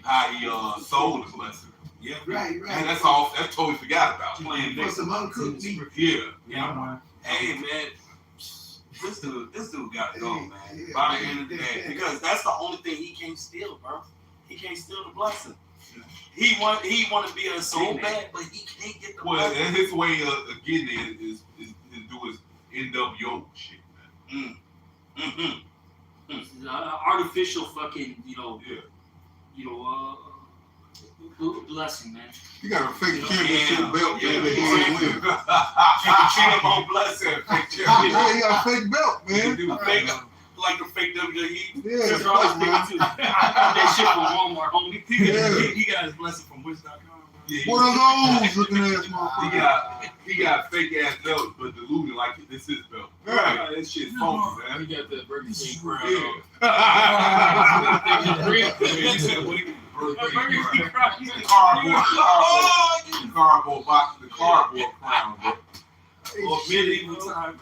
how he sold the blessing. Yeah, Right. And that's all. That's totally forgot about. Playing For some uncooked meat. Yeah. Hey, man. This dude gotta go, man. Yeah. By the end of the day, because that's the only thing he can't steal, bro. He can't steal the blessing. He want to be a so bad, but he can't get the Well, blessing. and his way of getting it is do his NWO shit, man. This is artificial fucking, blessing, man. You got a fake championship belt, man. That he ain't win. Champ on blessing. Yeah, you got a fake belt, man. Do fake, like the fake WWE. Yeah, That's what I was thinking too. I got that shit from Walmart, homie. He got his blessing from Wish.com. Yeah, What are those looking ass motherfuckers? he got fake ass belts, but deluded like this is belt. Right. This shit's funky, man. He got that Burger King crown Yeah. on. Cardboard box, the cardboard crown. Or medieval time.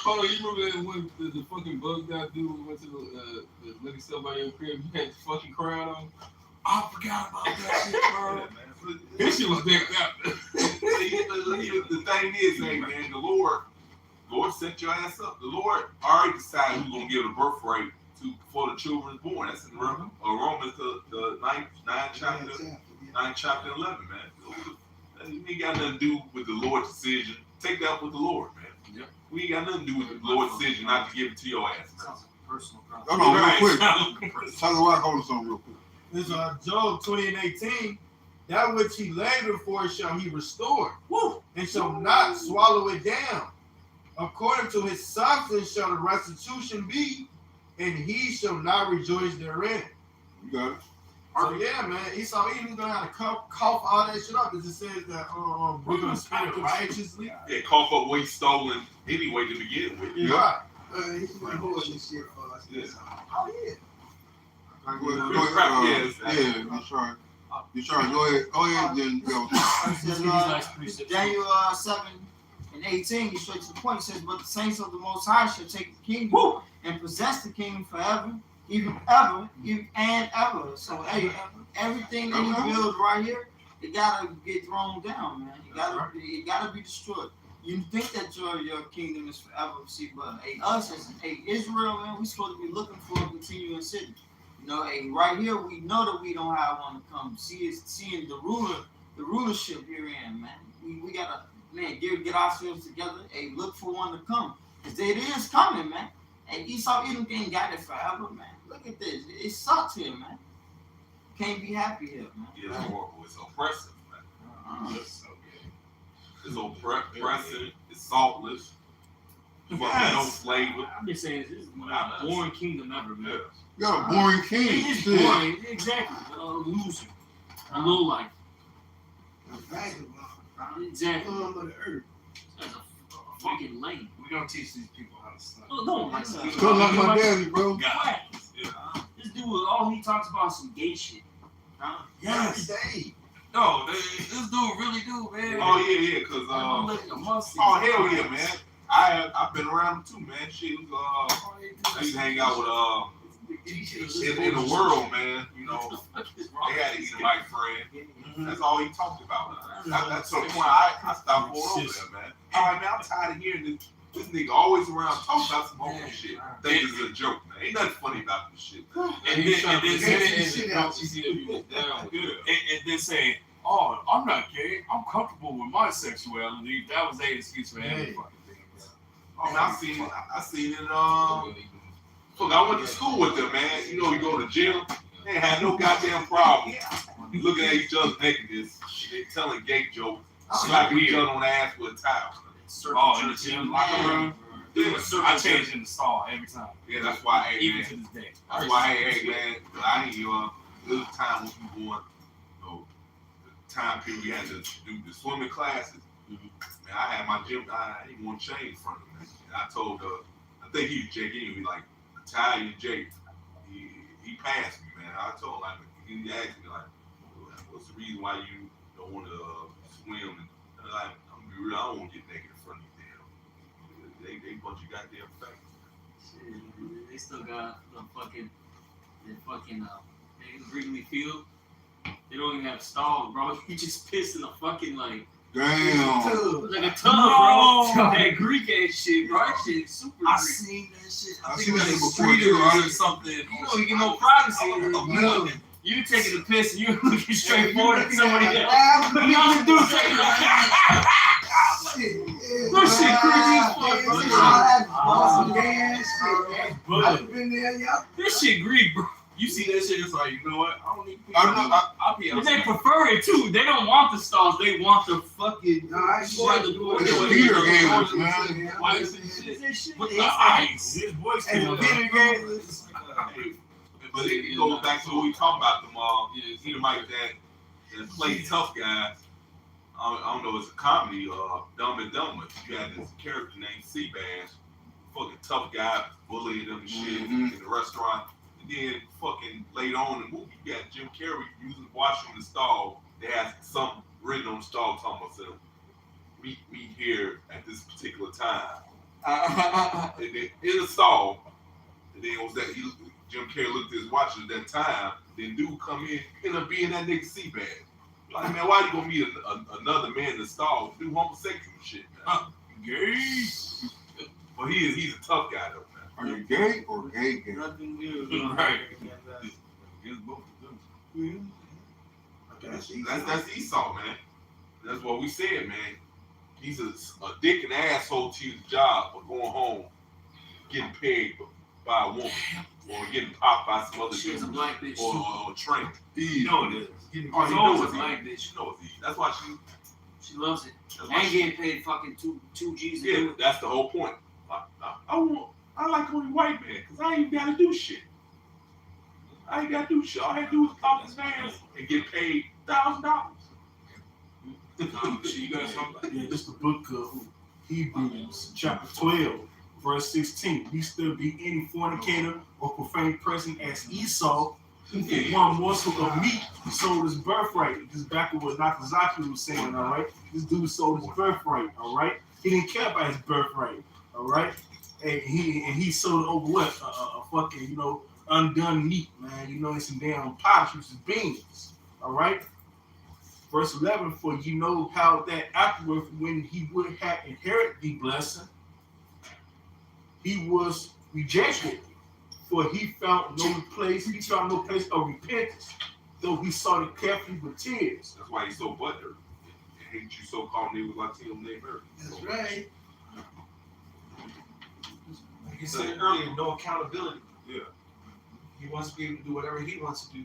Oh, you remember that when the fucking bug guy dude went to the looking stuff by your crib? You had the fucking crown on. I forgot about that shit, bro. This shit was decked out. Yeah, the thing is, hey man, the Lord set your ass up. The Lord already decided who's gonna give the birthright to before the children is born. That's in Romans the 9th chapter 11, man. We ain't got nothing to do with the Lord's decision. Take that up with the Lord, man. Yep. We ain't got nothing to do with the Lord's decision not to give it to your ass. Personal problem. Hold on, real quick. Tell the Rock, hold on something real quick. This Job 20:18. That which he labored for shall he restore, and shall not swallow it down. According to his substance shall the restitution be, and he shall not rejoice therein. You got it. So yeah, man, Esau Edom's gonna have to cough all that shit up. It just says that we're gonna spend it righteously. Yeah, cough up what he stolen anyway to begin with. Yeah. He's been holding this shit for us. Yeah. Oh yeah. Go ahead. Yeah, that's right. You try. Go ahead, then go. Daniel 7:18, he straight to the point. He says, "But the saints of the Most High shall take the kingdom and possess the kingdom forever, even ever, and ever." So hey, everything that he builds right here, it gotta get thrown down, man. It gotta be destroyed. You think that your kingdom is forever, see, but hey, us as Israel, man, we supposed to be looking for a continuing city. You know, hey, right here, we know that we don't have one to come. Seeing the rulership herein, man. We gotta, man, get ourselves together. Hey, look for one to come, cause it is coming, man. Hey, Esau Edom ain't got it forever, man. Look at this. It sucks here, man. Can't be happy here, man. Yeah, it's horrible. It's oppressive, man. It's oppressive. It's saltless. No flavor. I'm just saying, this is a boring kingdom ever, man. You got a boring king. It's boring, exactly. Loser. A low life. Exactly. That's a fucking lame. We're gonna teach these people how to study. Oh, no, like that. Still like my daddy, bro. This dude, all he talks about is some gay shit. Yes. No, This dude really do, man. oh yeah, cause oh hell yeah, man. I've been around him too, man. Shit, I used to hang out with in the world, man. You know, they had to eat a white friend. That's all he talked about. That's the point I stopped going over there, man. All right, man, I'm tired of hearing this nigga always around talking about some homo shit. Think it's a joke, man. Ain't nothing funny about this shit. And then saying, "Oh, I'm not gay. I'm comfortable with my sexuality." That was their excuse for every fucking thing. Oh, man, I seen it. Look, I went to school with them, man. You know, you go to gym, they had no goddamn problem. Looking at each other's nakedness, they telling gay jokes, slapping each other on the ass with a towel. Oh, in the gym locker room. I change in the stall every time. Yeah, that's why, hey, even man. to this day. That's why, hey, man. I ain't little time when we born, the time period we had to do the swimming classes. Man, I had my gym. I didn't want to change from him. Man. And I told I think he was Jake anyway, like Italian Jake. He passed me, man. I told him, like, he asked me, like, what's the reason why you don't want to swim? And like, I'm gonna be real, I don't want to get naked in front of you, damn. They bunch of goddamn facts. They still got the fucking Wrigley Field. They don't even have stalls, bro. You just piss in the fucking like. Damn. Like a tub, bro. That Greek ass shit, bro. That shit is super Greek. I seen that shit. I think seen it that was before, street too. or something. You don't get no privacy. You taking the piss and you looking straight forward at somebody else. You know, dude taking the piss. That shit creepy as fuck, bro. This shit Greek, bro. You see that shit, it's like, you know what? I don't need to pee. I'll pee outside. They prefer it too. They don't want the stalls. They want the fucking. It's theater games, man. Why is this shit? With the ice. His voice And came theater games. But it goes back to what we talking about, them Edomites that play tough guys. I don't know, it's a comedy, Dumb and Dumber. You had this character named Seabass, fucking tough guy, bullying them and shit in the restaurant. And then fucking later on in the movie, you got Jim Carrey using washroom in the stall. They had something written on the stall talking about meet me here at this particular time. And then in the stall, and then it was that Jim Carrey looked at his watch at that time. Then dude come in, end up being that nigga Seabass. Like, man, why you gonna meet another man in the stall do homosexual shit, man? Gay. But he's a tough guy though, man. Are you gay or gay? Nothing new. Right. Here's both of them. That's Esau, man. That's what we said, man. He's a dick and asshole to his job, but going home, getting paid by a woman, or getting popped by some other She's a dude, black bitch. or trained. You know it is. Getting Oh, paid. you You know know it's it's a black Eve. bitch. You know it's Eve. That's why She loves it. That's why And she. getting paid fucking two G's a Yeah, day. that's the whole point. I like only white men because I ain't gotta do shit. I ain't gotta do shit. All I had to do was pop his ass and get paid $1,000. You guys talking? Yeah, this is the book of Hebrews, chapter 12, verse 16. Be still be any fornicator or profane person as Esau, who for one morsel of meat sold his birthright. This is back with what Nakazaki was saying, all right? This dude sold his birthright, all right? He didn't care about his birthright, all right? And he sold it over what? A fucking, undone meat, man. And some damn pots, which is beans, all right? Verse 11, for you know how that afterward, when he would have inherited the blessing, he was rejected, for he found no place of repentance, though he sought it carefully with tears. That's why he's so butthurt. He hate you so called niggas Latino neighbor. That's right. Like you said earlier, no accountability. Yeah. He wants to be able to do whatever he wants to do,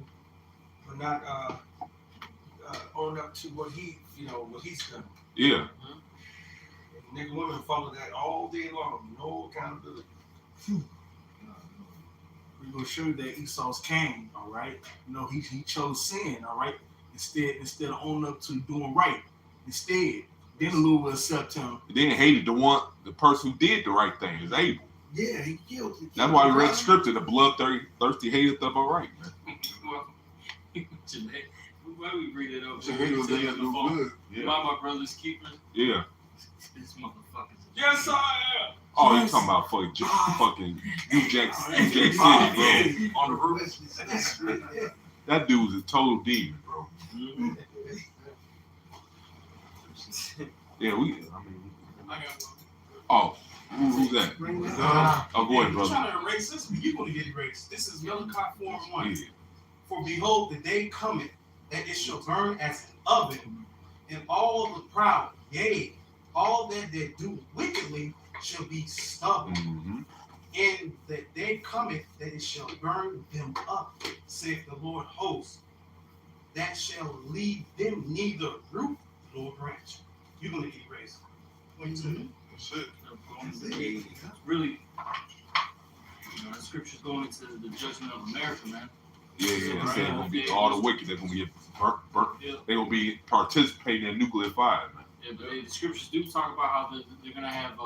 but not own up to what he's done. Yeah. Nigga, women follow that all day long. No accountability. We're gonna show you that Esau's Cain, all right? He chose sin, all right? Instead of owning up to doing right. Instead, then the Lord will accept him. Then hated the person who did the right thing, is Abel. Yeah, he killed. That's why we read the scripture, the bloodthirsty hateth of our right, man. Why we read it over? So he was in that no good. Yeah. My brother's keeper. Yeah. This motherfucker. Yes, I am. Oh, you talking about fucking New Jack City, bro. On the roof. That dude's a total demon, bro. Yeah, oh, who's that? Oh, go ahead, You're brother. trying to erase this, but you're going to get erased. This is Malachi 4:1. Yeah. For behold, the day cometh that it shall burn as an oven, and all the proud, yea, all that do wickedly shall be stubble. Mm-hmm. And the day cometh that it shall burn them up, saith the Lord hosts, that shall leave them neither root nor branch. You're going to get erased. That's it. Really, the scripture's going into the judgment of America, man. Yeah, it's saying gonna be all the wicked. They're gonna be burnt. Yeah. They're gonna be participating in nuclear fire, man. Yeah, but the scriptures do talk about how they're gonna have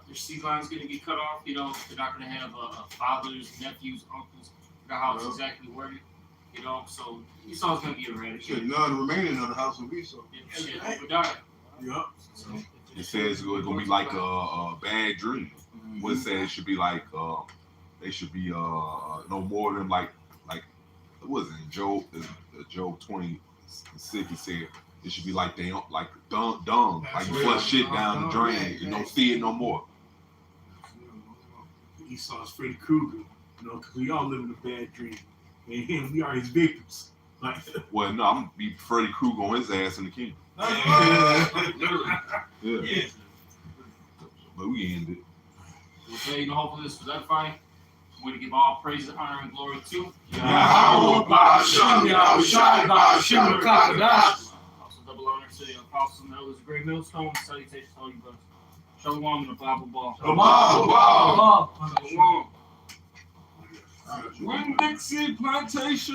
their seed line's gonna get cut off. They're not gonna have fathers, nephews, uncles. I forgot how it's exactly worded. So Esau's gonna be Said eradicated. none remaining of the house of Esau. Shit, we die. Yep. So, It says it's gonna be like a bad dream. What it says it should be like they should be no more than like what was it in Job 26, he said it should be like they don't like dung like you flush shit down the drain, you don't see it no more. Esau's Freddy Krueger, because we all live in a bad dream, and we are his victims. Like, Well, no, I'm gonna be Freddy Krueger on his ass in the kingdom. Yeah. But we ended. okay, hopefully this was edifying. We're going to give all praise, honor, and glory to Yahweh Ba'Shem, Yahushai Ba'Shem, Kakadash. also double honor to the apostles and elders of Great Millstone. Salutations to all you brothers. Shalom and the Bible ball. Shalom. Win Dixie Plantation.